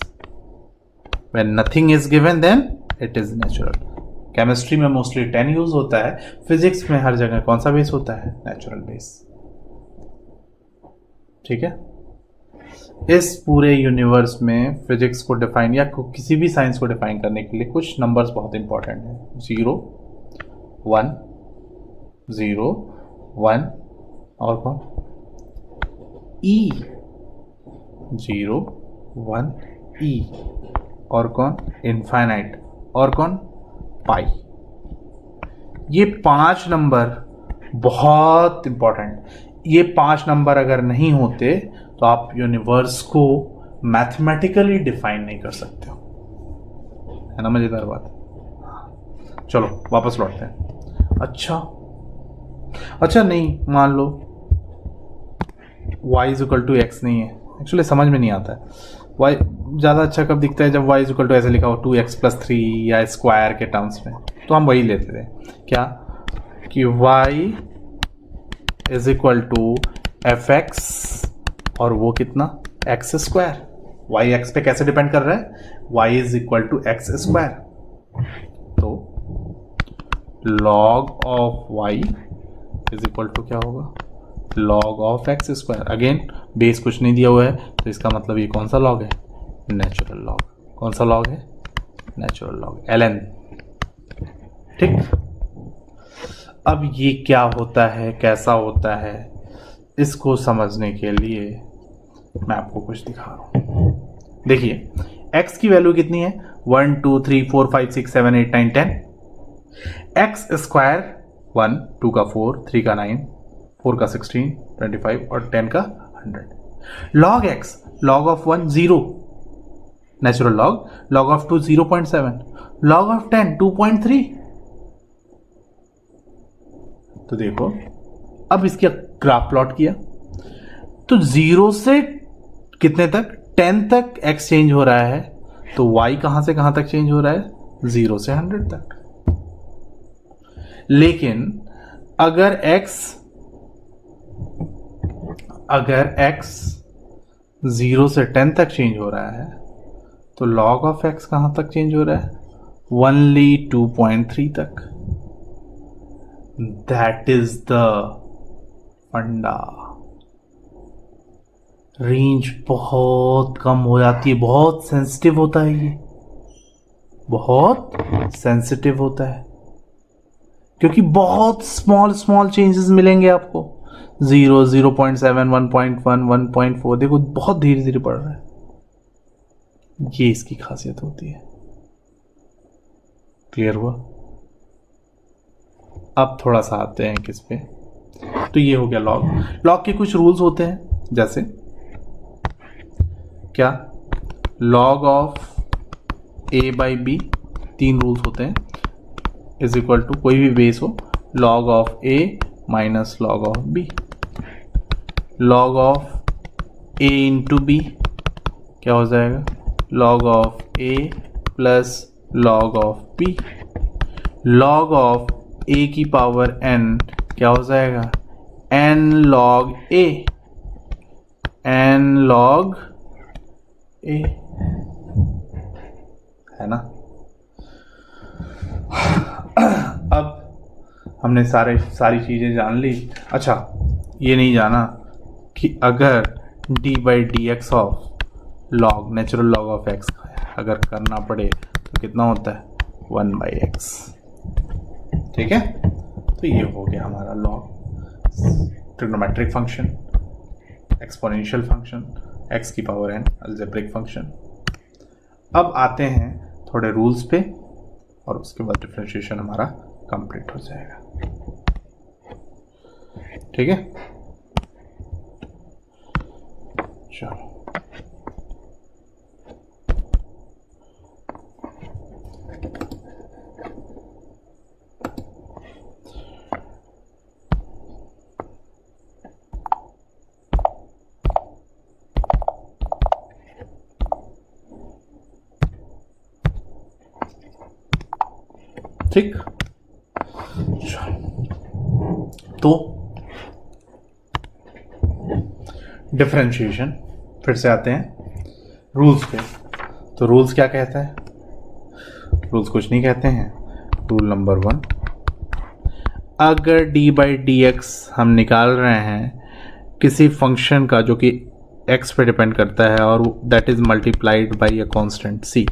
When nothing is given then it is natural. Chemistry में मोस्टली 10 यूज होता है, फिजिक्स में हर जगह कौन सा बेस होता है? Natural base. ठीक है। इस पूरे यूनिवर्स में फिजिक्स को डिफाइन या किसी भी साइंस को डिफाइन करने के लिए कुछ नंबर्स बहुत इंपॉर्टेंट हैं। 0, 1, 0, 1 और कौन? E, 0, 1, E और कौन? इनफाइनाइट और कौन? पाई। ये 5 नंबर बहुत इंपॉर्टेंट। ये 5 नंबर अगर नहीं होते तो आप यूनिवर्स को मैथमेटिकली डिफाइन नहीं कर सकते हो। है ना मजेदार बात? चलो वापस लौटते हैं। अच्छा नहीं, मान लो y is equal to x नहीं है। एक्चुअली समझ में नहीं आता है। y ज़्यादा अच्छा कब दिखता है? जब y इज इक्वल टू ऐसे लिखा हो 2x + 3 या स्क्वायर के टर्म्स में, तो हम वही लेते थे क्या कि y is equal to fx और वो कितना? x square. y x पे कैसे डिपेंड कर रहा है? y is equal to x square. तो log of y is equal to क्या होगा? log of x square. Again base कुछ नहीं दिया हुआ है तो इसका मतलब ये कौन सा लॉग है? Natural log. कौन सा लॉग है? Natural log, ln। ठीक। अब ये क्या होता है, कैसा होता है? इसको समझने के लिए मैं आपको कुछ दिखा रहा हूं। देखिए x की वैल्यू कितनी है 1 2 3 4 5 6 7 8 9 10। एक्स स्क्वायर 1 2 का 4 3 का 9 4 का 16 25 और 10 का 100। log x log of 1 0 natural log of 2 0.7 log of 10 2.3। तो देखो अब इसका ग्राफ प्लॉट किया तो 0 से कितने तक 10 तक x चेंज हो रहा है, तो y कहां से कहां तक चेंज हो रहा है 0 से 100 तक। लेकिन अगर x 0 से 10 तक चेंज हो रहा है तो log of x कहां तक चेंज हो रहा है ओनली 2.3 तक। दैट इज द फंडा। रेंज बहुत कम हो जाती है, बहुत सेंसिटिव होता है, ये बहुत सेंसिटिव होता है क्योंकि बहुत स्मॉल चेंजेस मिलेंगे आपको 0 0.7 1.1 1.4। देखो बहुत धीरे धीरे बढ़ रहा है, ये इसकी खासियत होती है। क्लियर हुआ? अब थोड़ा सा आते हैं किस पे। तो ये हो गया लॉग के कुछ रूल्स होते हैं, जैसे क्या log of a by b, 3 rules होते हैं, इज इक्वल टू कोई भी बेस हो log of a minus log of b। log of a into b क्या हो जाएगा log of a plus log of b। log of a की power n क्या हो जाएगा n log a, n log a, है ना। अब हमने सारी चीजें जान ली। अच्छा ये नहीं जाना कि अगर d by d x of log natural log of x अगर करना पड़े तो कितना होता है 1 बाई एक्स। ठीक है, तो ये हो गया हमारा log, trigonometric function, exponential function, x की पावर n, अलजेब्रिक फंक्शन। अब आते हैं थोड़े रूल्स पे और उसके बाद डिफरेंशिएशन हमारा कंप्लीट हो जाएगा। ठीक है, चलो ठीक। तो डिफरेंशिएशन फिर से आते हैं रूल्स पे। तो रूल्स क्या कहता है? रूल्स कुछ नहीं कहते हैं। रूल नंबर 1, अगर d बाई डी एक्स हम निकाल रहे हैं किसी फंक्शन का जो कि x पे डिपेंड करता है और that is multiplied by a constant c,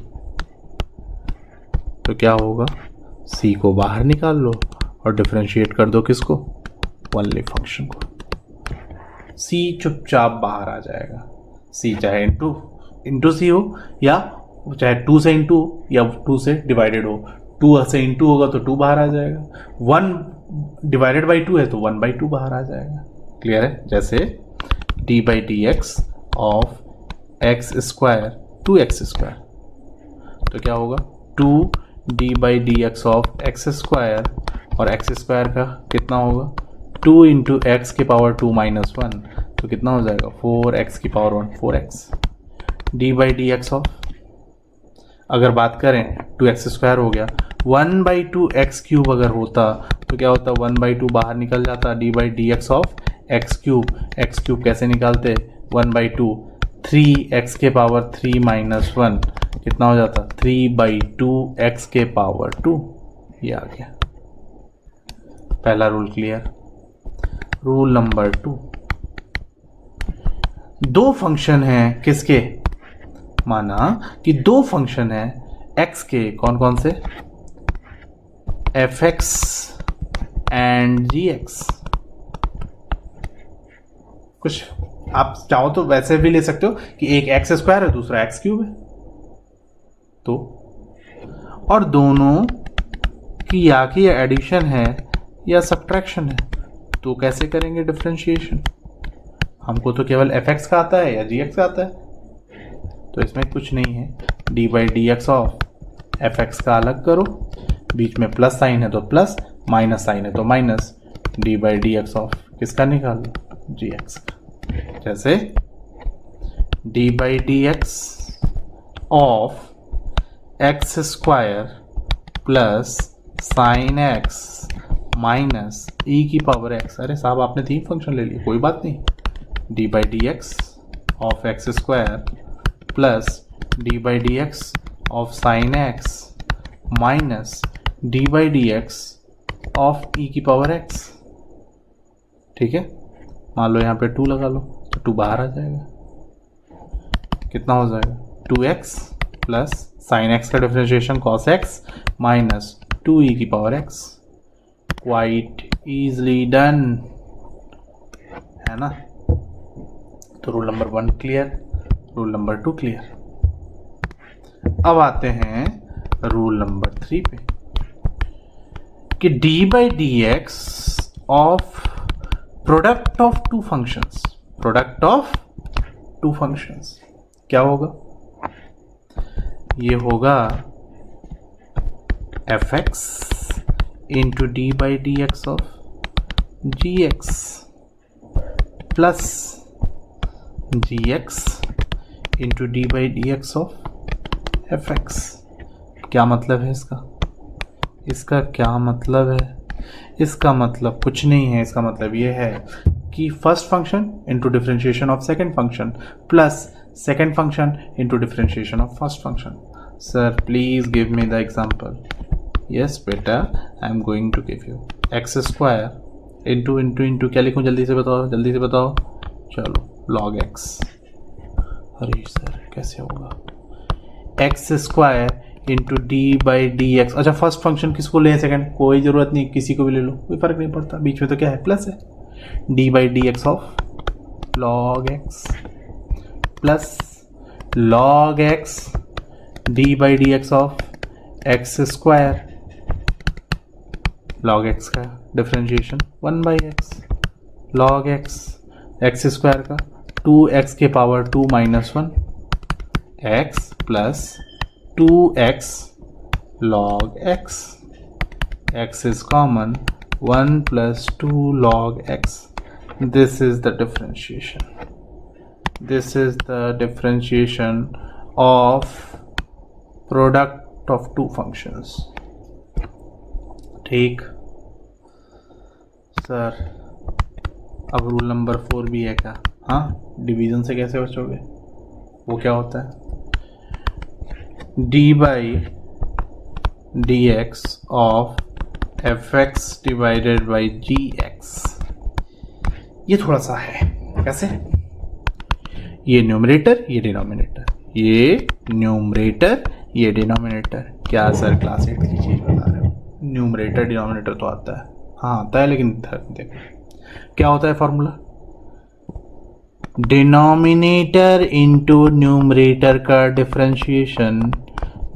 तो क्या होगा c को बाहर निकाल लो और डिफरेंशिएट कर दो किसको, ओनली फंक्शन को। c चुपचाप बाहर आ जाएगा। c चाहे इंटू सी हो या चाहे 2 से इंटू या 2 से डिवाइडेड हो। 2 से इंटू होगा तो 2 बाहर आ जाएगा, 1 डिवाइडेड बाई 2 है तो 1 बाई 2 बाहर आ जाएगा। क्लियर है? जैसे d by d x of x square 2x square, तो क्या होगा 2d by d x of x square, और एक्स स्क्वायर का कितना होगा 2 इंटू एक्स की पावर 2 माइनस 1, तो कितना हो जाएगा 4x की power 1 4x। d by d x of, अगर बात करें 2x स्क्वायर हो गया, 1 बाई 2 एक्स क्यूब अगर होता तो क्या होता 1 बाई 2 बाहर निकल जाता, d by d x of x cube कैसे निकालते 1 बाई 2 3x के पावर 3 माइनस 1 कितना हो जाता 3 बाई 2 एक्स के पावर 2। ये आ गया पहला रूल। क्लियर? रूल नंबर 2, दो फंक्शन हैं किसके, माना कि दो फंक्शन है x के, कौन कौन से, fx एंड gx। कुछ आप चाहो तो वैसे भी ले सकते हो कि एक एक्स स्क्वायर है दूसरा एक्स क्यूब है, तो और दोनों की या कि एडिशन है या सब्ट्रैक्शन है, तो कैसे करेंगे डिफरेंशिएशन? हमको तो केवल एफ एक्स का आता है या जी एक्स का आता है, तो इसमें कुछ नहीं है, d by d x of f x का अलग करो, बीच में प्लस साइन है तो प्लस, माइनस साइन है तो minus, d by d x of किसका निकालो? जी एक्स का। जैसे d by d x of x square plus sine x minus e की पावर एक्स। अरे साहब आपने 3 फंक्शन ले लिए, कोई बात नहीं। D by d x of x square plus d by d x of sine x minus d by d x of e की पावर एक्स। ठीक है, मान लो यहाँ पे 2 लगा लो तो 2 बाहर आ जाएगा, कितना हो जाएगा? 2x प्लस साइन एक्स का differentiation cos x minus 2e की power x। Quite easily done, है ना? तो rule number 1 clear, rule number 2 clear. अब आते हैं रूल नंबर 3 पे कि d by d x of product of 2 functions, product of 2 functions क्या होगा? ये होगा f x into d by d x of g x plus g x into d by d x of f x. क्या मतलब है इसका? इसका क्या मतलब है? इसका मतलब कुछ नहीं है। इसका मतलब ये है कि first function into differentiation of second function plus second function into differentiation of first function. Sir please give me the example. Yes बेटा, I am going to give you x square into into into क्या लिखूँ? जल्दी से बताओ, जल्दी से बताओ। चलो लॉग एक्स। अरे सर कैसे होगा? X square into d by d x. अच्छा फर्स्ट फंक्शन किसको लें? सेकंड? कोई ज़रूरत नहीं, किसी को भी ले लो, कोई फ़र्क नहीं पड़ता, बीच में तो क्या है? प्लस है। D by d x of log x plus log x d by d x of x square, log x का differentiation 1 by x, log x x square का 2x के power 2 minus 1 x plus 2x log x, x is common, 1 plus 2 log x. This is the differentiation. This is the differentiation of product of 2 functions. ठीक sir, अब rule number 4 भी है क्या? हाँ, division से कैसे बचोगे? वो क्या होता है? d by d x of f x divided by g x. ये थोड़ा सा है, कैसे? ये न्यूमरेटर, ये डिनोमिनेटर, ये न्यूमरेटर, ये डिनोमिनेटर। क्या सर क्लास 8 की चीज़ बता रहे हो? न्यूमरेटर डिनोमिनेटर तो आता है, हाँ आता है, लेकिन देखो क्या होता है फॉर्मूला? डिनोमिनेटर इंटू न्यूमरेटर का differentiation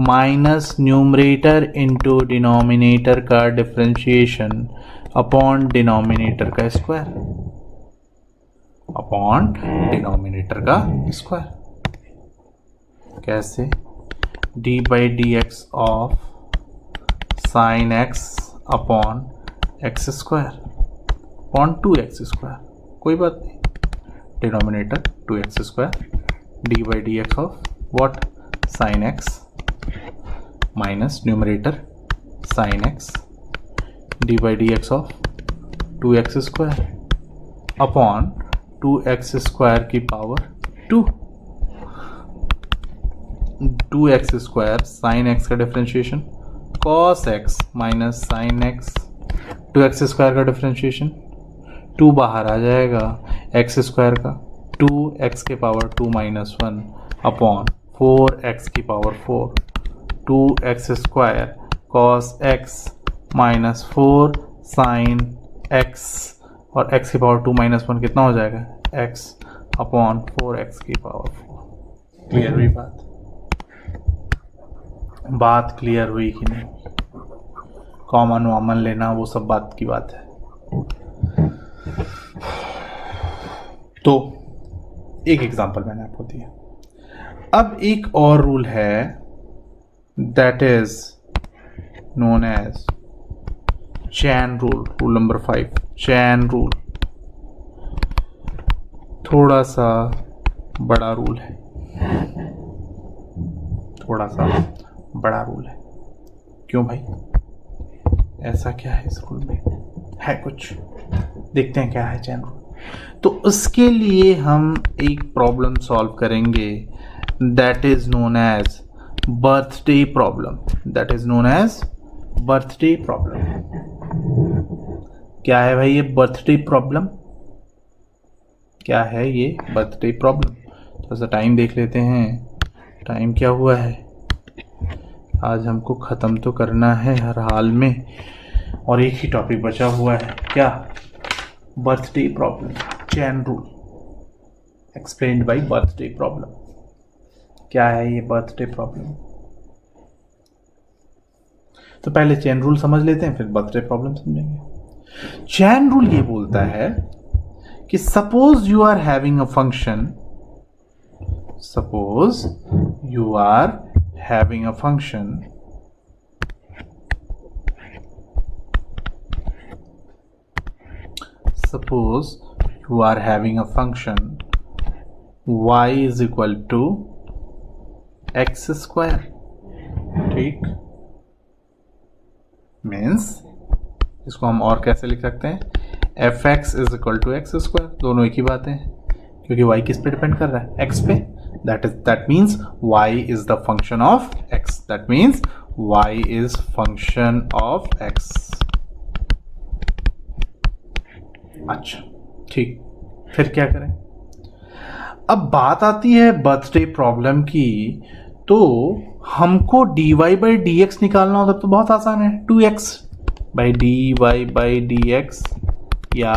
minus numerator into denominator का डिफरेंशिएशन अपॉन डिनोमिनेटर का स्क्वायर, अपॉन डिनोमिनेटर का स्क्वायर। कैसे? D by d x of sine x upon x square upon 2x square. कोई बात नहीं, denominator 2x square, d by d x of what? Sign x minus numerator sine x d by d x of 2x square upon 2x square की power 2, 2x square sine x का differentiation cos x minus sine x, 2x square का differentiation 2 बाहर आ जाएगा, x square का 2x के power 2 minus 1 upon 4x की power 4, 2x square cos x minus 4 sine x और x की पावर 2 माइनस 1 कितना हो जाएगा? x अपॉन 4x की पावर 4। क्लियर हुई बात क्लियर हुई कि नहीं? कॉमन वामन लेना वो सब बात की बात है। तो एक एग्जांपल मैंने आपको दिया। अब एक और रूल है, that is known as chain rule. Rule number 5, chain rule. थोड़ा सा बड़ा रूल है, थोड़ा सा बड़ा रूल है। क्यों भाई, ऐसा क्या है इस रूल में? है कुछ, देखते हैं क्या है चैन रूल। तो उसके लिए हम एक प्रॉब्लम सॉल्व करेंगे, that is known as birthday problem. That is known as birthday problem. क्या है भाई ये बर्थडे प्रॉब्लम? क्या है ये बर्थडे प्रॉब्लम? थोड़ा सा टाइम देख लेते हैं, टाइम क्या हुआ है। आज हमको ख़त्म तो करना है हर हाल में, और एक ही टॉपिक बचा हुआ है, क्या? Birthday problem. Chain rule explained bye birthday problem. क्या है ये बर्थडे प्रॉब्लम? तो पहले चैन रूल समझ लेते हैं, फिर बर्थडे प्रॉब्लम समझेंगे। चैन रूल ये बोलता है कि suppose you are having a function, suppose you are having a function suppose you are having a function y is equal to x square। ठीक, मीन्स इसको हम और कैसे लिख सकते हैं? fx is equal to x square। दोनों एक ही बात है, क्योंकि y किस पे डिपेंड कर रहा है? x पे। that means y is the function of x। that means y is function of x। अच्छा ठीक, फिर क्या करें? अब बात आती है बर्थडे प्रॉब्लम की, तो हमको dy बाई डी एक्स निकालना होता तो बहुत आसान है, 2x by d y by d x या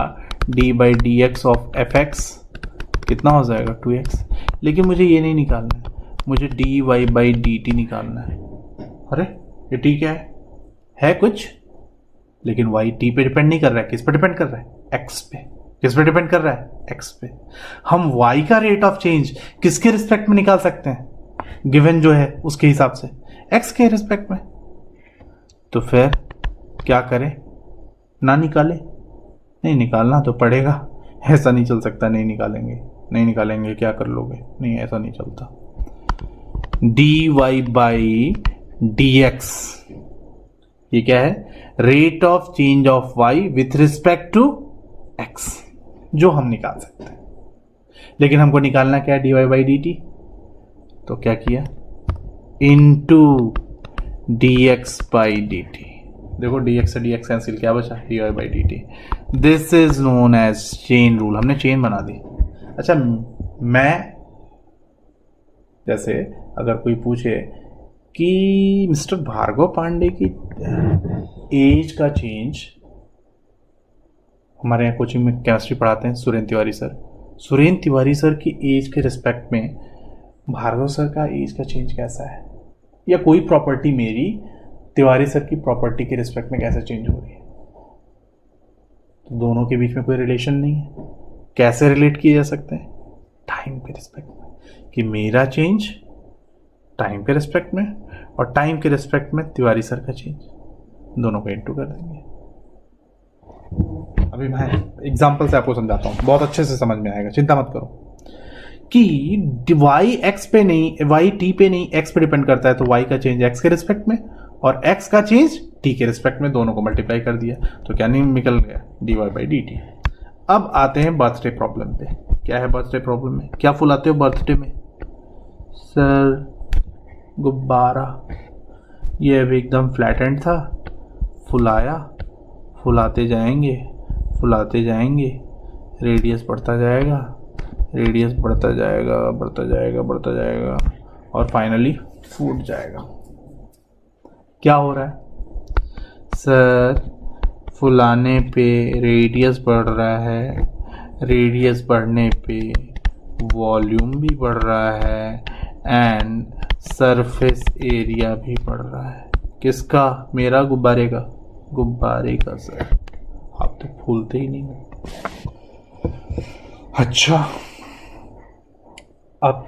d by d x of f x कितना हो जाएगा? 2x। लेकिन मुझे ये नहीं निकालना है, मुझे dy बाई डी टी निकालना है। अरे ये t क्या है कुछ, लेकिन y t पे डिपेंड नहीं कर रहा है। किस पे डिपेंड कर रहा है? x पे। किस पे डिपेंड कर रहा है? x पे। हम y का रेट ऑफ चेंज किसके रिस्पेक्ट में निकाल सकते हैं? गिवन जो है उसके हिसाब से, x के रिस्पेक्ट में। तो फिर क्या करें? ना निकाले? नहीं, निकालना तो पड़ेगा, ऐसा नहीं चल सकता। नहीं निकालेंगे, नहीं निकालेंगे क्या कर लोगे? नहीं, ऐसा नहीं चलता। dy बाई डी एक्स, ये क्या है? Rate of change of y with respect to x, जो हम निकाल सकते हैं। लेकिन हमको निकालना क्या है? dy by D t. तो क्या किया? Into dx by D t. देखो dx से dx कैंसिल, क्या बचा? dy by D t. This is known as chain rule. हमने चेन बना दी। अच्छा, मैं जैसे अगर कोई पूछे कि मिस्टर भार्गव पांडे की एज का चेंज, हमारे यहाँ कोचिंग में केमिस्ट्री पढ़ाते हैं सुरेंद्र तिवारी सर, सुरेंद्र तिवारी सर की एज के रिस्पेक्ट में भार्गव सर का एज का चेंज कैसा है? या कोई प्रॉपर्टी मेरी तिवारी सर की प्रॉपर्टी के रिस्पेक्ट में कैसे चेंज हो रही है? तो दोनों के बीच में कोई रिलेशन नहीं है। कैसे रिलेट किए जा सकते हैं? टाइम के रिस्पेक्ट में, कि मेरा चेंज टाइम के रिस्पेक्ट में और टाइम के रिस्पेक्ट में तिवारी सर का चेंज, दोनों को इनटू कर देंगे। अभी मैं एग्जांपल से आपको समझाता हूँ, बहुत अच्छे से समझ में आएगा, चिंता मत करो। कि y x पे नहीं, y t पे नहीं, x पे डिपेंड करता है, तो y का चेंज x के रिस्पेक्ट में और x का चेंज t के रिस्पेक्ट में, दोनों को मल्टीप्लाई कर दिया तो क्या नहीं निकल गया? dy by D t. अब आते हैं बर्थडे प्रॉब्लम पे। क्या है बर्थडे प्रॉब्लम में? क्या फुलाते हो बर्थडे में? सर गुब्बारा। ये अभी एकदम फ्लैट एंड था, फुलाया, फुलाते जाएंगे, फुलाते जाएंगे, रेडियस बढ़ता जाएगा, रेडियस बढ़ता जाएगा, बढ़ता जाएगा, बढ़ता जाएगा, और फाइनली फूट जाएगा। क्या हो रहा है? सर फुलाने पे रेडियस बढ़ रहा है, रेडियस बढ़ने पे वॉल्यूम भी बढ़ रहा है एंड सरफेस एरिया भी बढ़ रहा है। किसका? मेरा गुब्बारे का? गुब्बारे का सर, आप तो भूलते ही नहीं हो। अच्छा, अब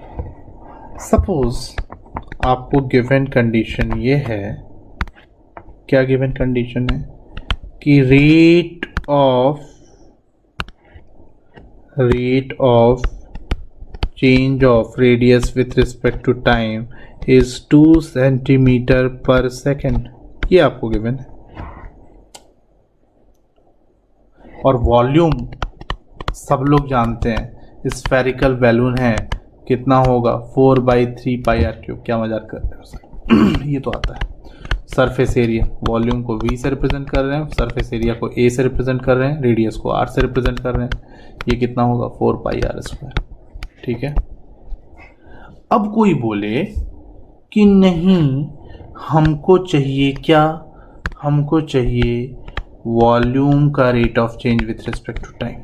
सपोज आपको गिवन कंडीशन ये है, क्या गिवन कंडीशन है कि rate of change of radius with respect to time is 2 centimetre पर सेकेंड। ये आपको गिवन है। और वॉल्यूम सब लोग जानते हैं, स्फेरिकल बैलून है, कितना होगा 4/3 पाई आर क्यूब। क्या मजाक कर रहे हो सर? ये तो आता है। सरफेस एरिया, वॉल्यूम को v से रिप्रेजेंट कर रहे हैं, सरफेस एरिया को a से रिप्रेजेंट कर रहे हैं, रेडियस को r से रिप्रेजेंट कर रहे हैं। ये कितना होगा 4 पाई आर स्क्वायर। ठीक है। अब कोई बोले कि नहीं, हमको चाहिए क्या? हमको चाहिए वॉल्यूम का rate of change with respect to time.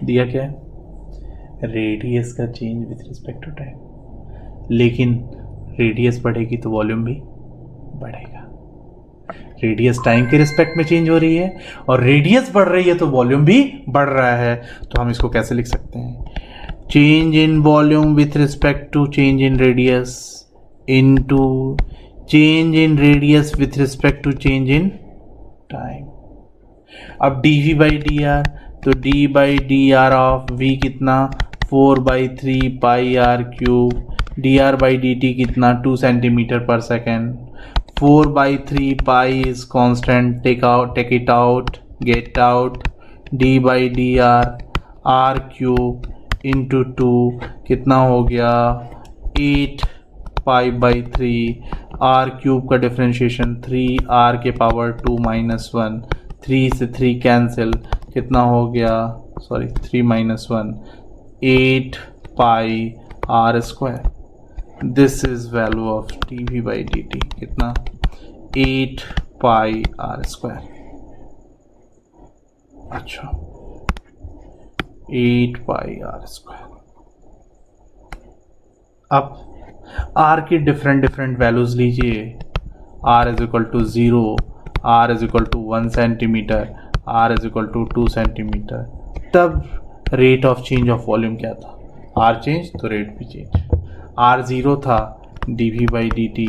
दिया क्या है? रेडियस का change with respect to time. लेकिन रेडियस बढ़ेगी तो वॉल्यूम भी बढ़ेगा। रेडियस टाइम के रिस्पेक्ट में चेंज हो रही है और रेडियस बढ़ रही है तो वॉल्यूम भी बढ़ रहा है। तो हम इसको कैसे लिख सकते हैं? Change in volume with respect to change in radius into change in radius with respect to change in time. अब dv बाई डी आर, तो d by d r of v कितना 4/3 pi r cube, d r by D t कितना 2 centimetre पर second. 4/3 pi is constant, take it out, get out, d by d r cube into 2 कितना हो गया 8 पाई by 3। R cube का differentiation 3 r के power 2 minus 1, 3 से 3 cancel, कितना हो गया 3 minus 1, 8 pi r square. This is value of dv by D t, कितना 8 पाई आर स्क्वायर। अच्छा, 8 पाई आर स्क्वायर। अब r की डिफरेंट वैल्यूज लीजिए। r is equal to 0, r is equal to 1 centimetre, r is equal to 2 centimetre. तब rate of change of volume क्या था? r change तो rate भी change. r 0 था, dv by D t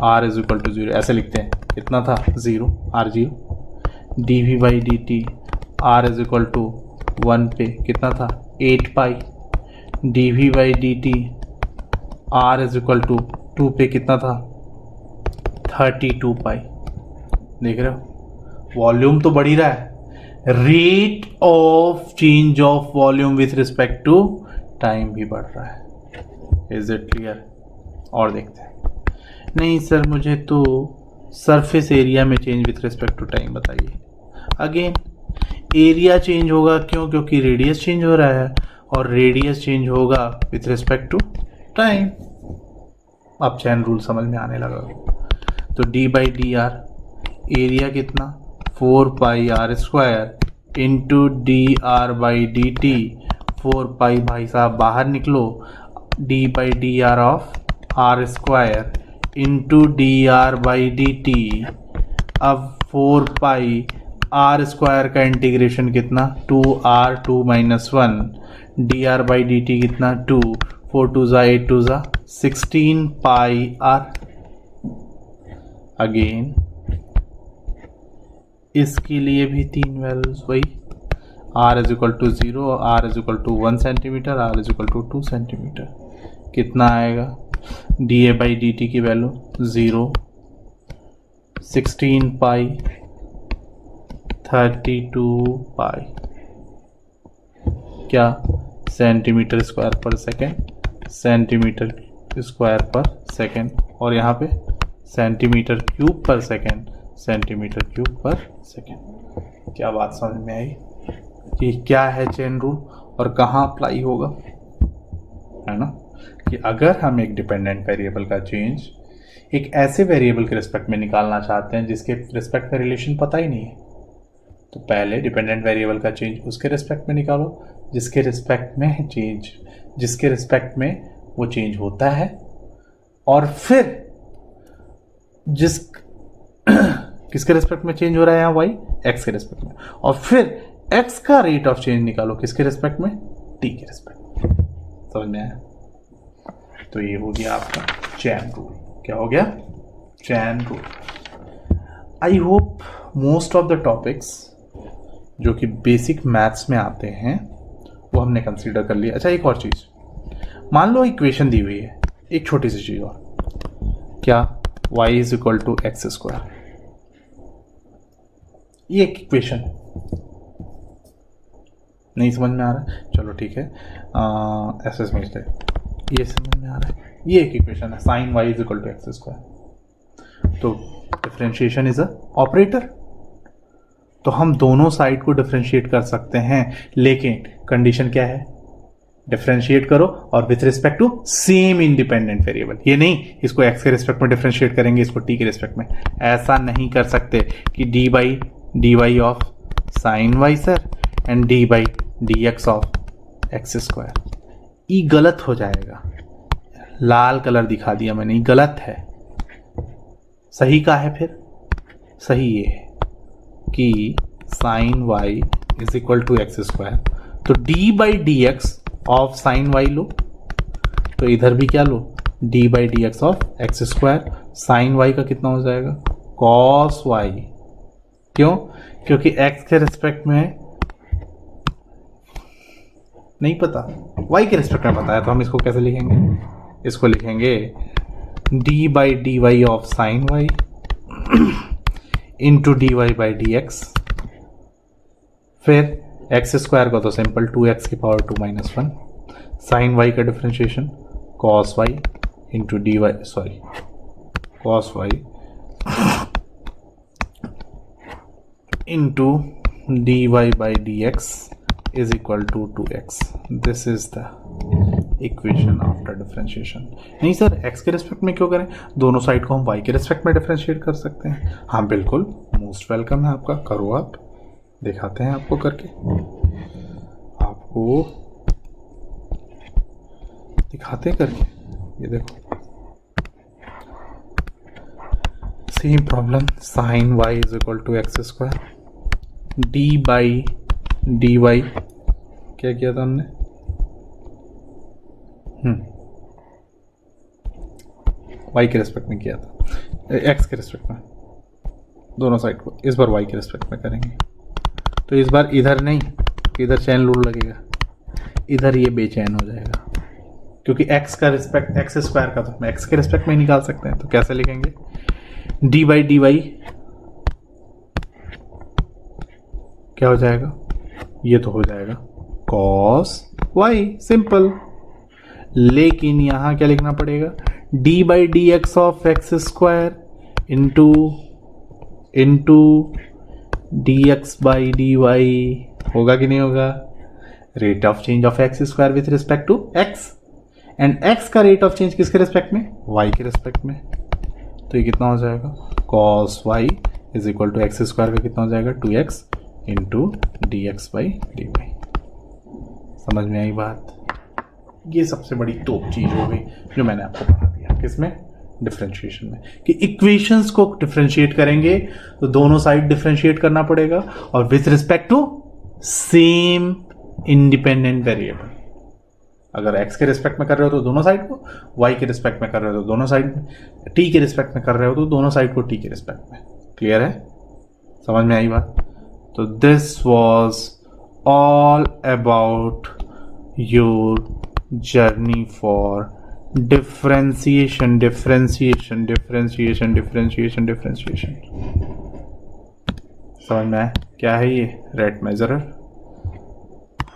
r is equal to 0, ऐसे लिखते हैं। कितना था 0, r 0, dv by D t r is equal to 1 पे कितना था 8 pi, dv by D t r is equal to 2 पे कितना था 32 पाई। देख रहे हो, वॉल्यूम तो बढ़ ही रहा है, rate of change of volume with respect to time भी बढ़ रहा है। Is it clear? और देखते हैं। नहीं सर, मुझे तो सरफेस एरिया में change with respect to time बताइए। अगेन एरिया चेंज होगा, क्यों? क्योंकि रेडियस चेंज हो रहा है और रेडियस चेंज होगा विथ रिस्पेक्ट टू टाइम। अब चैन रूल समझ में आने लगा। तो d by d r, area कितना 4 pi r square into d r by D t. 4 pi भाई साहब बाहर निकलो, d by d r of r square into d r by D t. अब 4 पाई आर स्क्वायर का integration कितना 2r, 2 minus 1, d r by D t कितना 2, 4 2 ज़ा 8 2 ज़ा 16 पाई आर। अगेन इसके लिए भी 3 वैल्यूज वही, r is equal to 0, r is equal to 1 centimetre, r is equal to 2 centimetre. कितना आएगा d A by D t की वैल्यू 0, 16 पाई, 32 पाई, क्या सेंटीमीटर स्क्वायर पर सेकेंड, सेंटीमीटर स्क्वायर पर सेकेंड, और यहाँ पे सेंटीमीटर क्यूब पर सेकेंड, सेंटीमीटर क्यूब पर सेकेंड। क्या बात समझ में आई? ये क्या है चेन रूल और कहाँ अप्लाई होगा, है ना? कि अगर हम एक डिपेंडेंट वेरिएबल का चेंज एक ऐसे वेरिएबल के रिस्पेक्ट में निकालना चाहते हैं जिसके रिस्पेक्ट में रिलेशन पता ही नहीं है, तो पहले डिपेंडेंट वेरिएबल का चेंज उसके रिस्पेक्ट में निकालो जिसके रिस्पेक्ट में वो चेंज होता है, और फिर किसके रिस्पेक्ट में चेंज हो रहा है यहाँ y, x के रिस्पेक्ट में, और फिर x का रेट ऑफ चेंज निकालो किसके रिस्पेक्ट में, t के रिस्पेक्ट में। समझ में आया? तो ये हो गया आपका चैन रूल। क्या हो गया? Chain rule. I hope most of the topics जो कि बेसिक मैथ्स में आते हैं वो हमने कंसीडर कर लिया। अच्छा, एक और चीज, मान लो इक्वेशन दी हुई है, एक छोटी सी चीज और, क्या y is equal to x square, ये एक इक्वेशन नहीं समझ में आ रहा है? चलो ठीक है, ऐसे समझते हैं, ये समझ में आ रहा है। ये एक इक्वेशन है, sine y is equal to x square, तो डिफरेंशिएशन इज अ ऑपरेटर, तो हम दोनों साइड को डिफरेंशिएट कर सकते हैं, लेकिन कंडीशन क्या है, डिफरेंशिएट करो और with respect to same independent variable. ये नहीं इसको x के रिस्पेक्ट में डिफरेंशिएट करेंगे, इसको t के रिस्पेक्ट में, ऐसा नहीं कर सकते कि d by d y of sine y sir and d by d x of x square, ये गलत हो जाएगा। लाल कलर दिखा दिया मैंने, ये गलत है। सही का है फिर? सही ये है कि sine y is equal to x square, तो d by d x of sine y लो, तो इधर भी क्या लो, d by d x of x square. Sine y का कितना हो जाएगा, कॉस वाई। क्यों? क्योंकि एक्स के रिस्पेक्ट में नहीं पता, वाई के रिस्पेक्ट में पता है, तो हम इसको कैसे लिखेंगे, इसको लिखेंगे d by d y of sine y into d y by d x, फिर एक्स स्क्वायर का तो सिंपल 2x की पावर 2 माइनस 1, साइन वाई का differentiation cos y into d y, sorry cos y into d y by d x is equal to 2x. This is the equation after differentiation. नहीं sir, x के respect में क्यों करें, दोनों side को हम y के रिस्पेक्ट में डिफरेंशिएट कर सकते हैं। हाँ बिल्कुल, मोस्ट वेलकम है आपका, करो आप, दिखाते हैं आपको करके, आपको दिखाते करके। ये देखो same problem, sine y is equal to x square, d by d y क्या किया था हमने, वाई के रिस्पेक्ट में किया था, एक्स के रिस्पेक्ट में, दोनों साइड को इस बार वाई के रिस्पेक्ट में करेंगे। तो इस बार इधर नहीं, इधर चैन रूल लगेगा, इधर ये बेचैन हो जाएगा, क्योंकि एक्स का रिस्पेक्ट, एक्स स्क्वायर का तो हम एक्स के रिस्पेक्ट में ही निकाल सकते हैं। तो कैसे लिखेंगे, डी बाई डी वाई क्या हो जाएगा, ये तो हो जाएगा कॉस वाई, सिंपल। लेकिन यहां क्या लिखना पड़ेगा, d by d x of x square into d x by d y, होगा कि नहीं होगा, rate of change of x square with respect to x, and x का रेट ऑफ चेंज किसके रिस्पेक्ट में, वाई के रिस्पेक्ट में। तो ये कितना हो जाएगा, cos y is equal to x square का कितना हो जाएगा, 2x into d x by d y. समझ में आई बात? ये सबसे बड़ी टॉप चीज हो गई जो मैंने आपको बता दिया, किसमें, डिफरेंशिएशन में, कि इक्वेशंस को डिफरेंशिएट करेंगे तो दोनों साइड डिफरेंशिएट करना पड़ेगा और with respect to same independent variable. अगर x के रिस्पेक्ट में कर रहे हो तो दोनों साइड को, y के रिस्पेक्ट में कर रहे हो तो दोनों साइड में, t के रिस्पेक्ट में कर रहे हो तो दोनों साइड को t के रिस्पेक्ट में। क्लियर है? समझ में आई बात? तो this was all about your journey for differentiation. समझ में आया क्या है ये रेट मेजरर?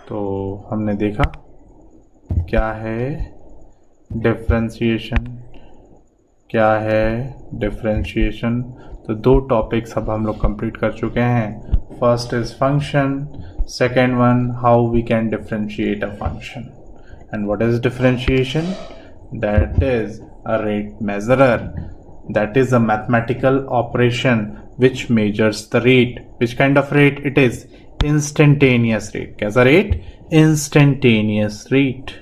तो हमने देखा क्या है डिफरेंशिएशन, क्या है डिफरेंशिएशन। तो दो टॉपिक्स अब हम लोग कंप्लीट कर चुके हैं। First is function, second one how we can differentiate a function, and what is differentiation? That is a rate measurer. That is a mathematical operation which measures the rate. Which kind of rate it is? Instantaneous rate. कैसा rate? Instantaneous rate.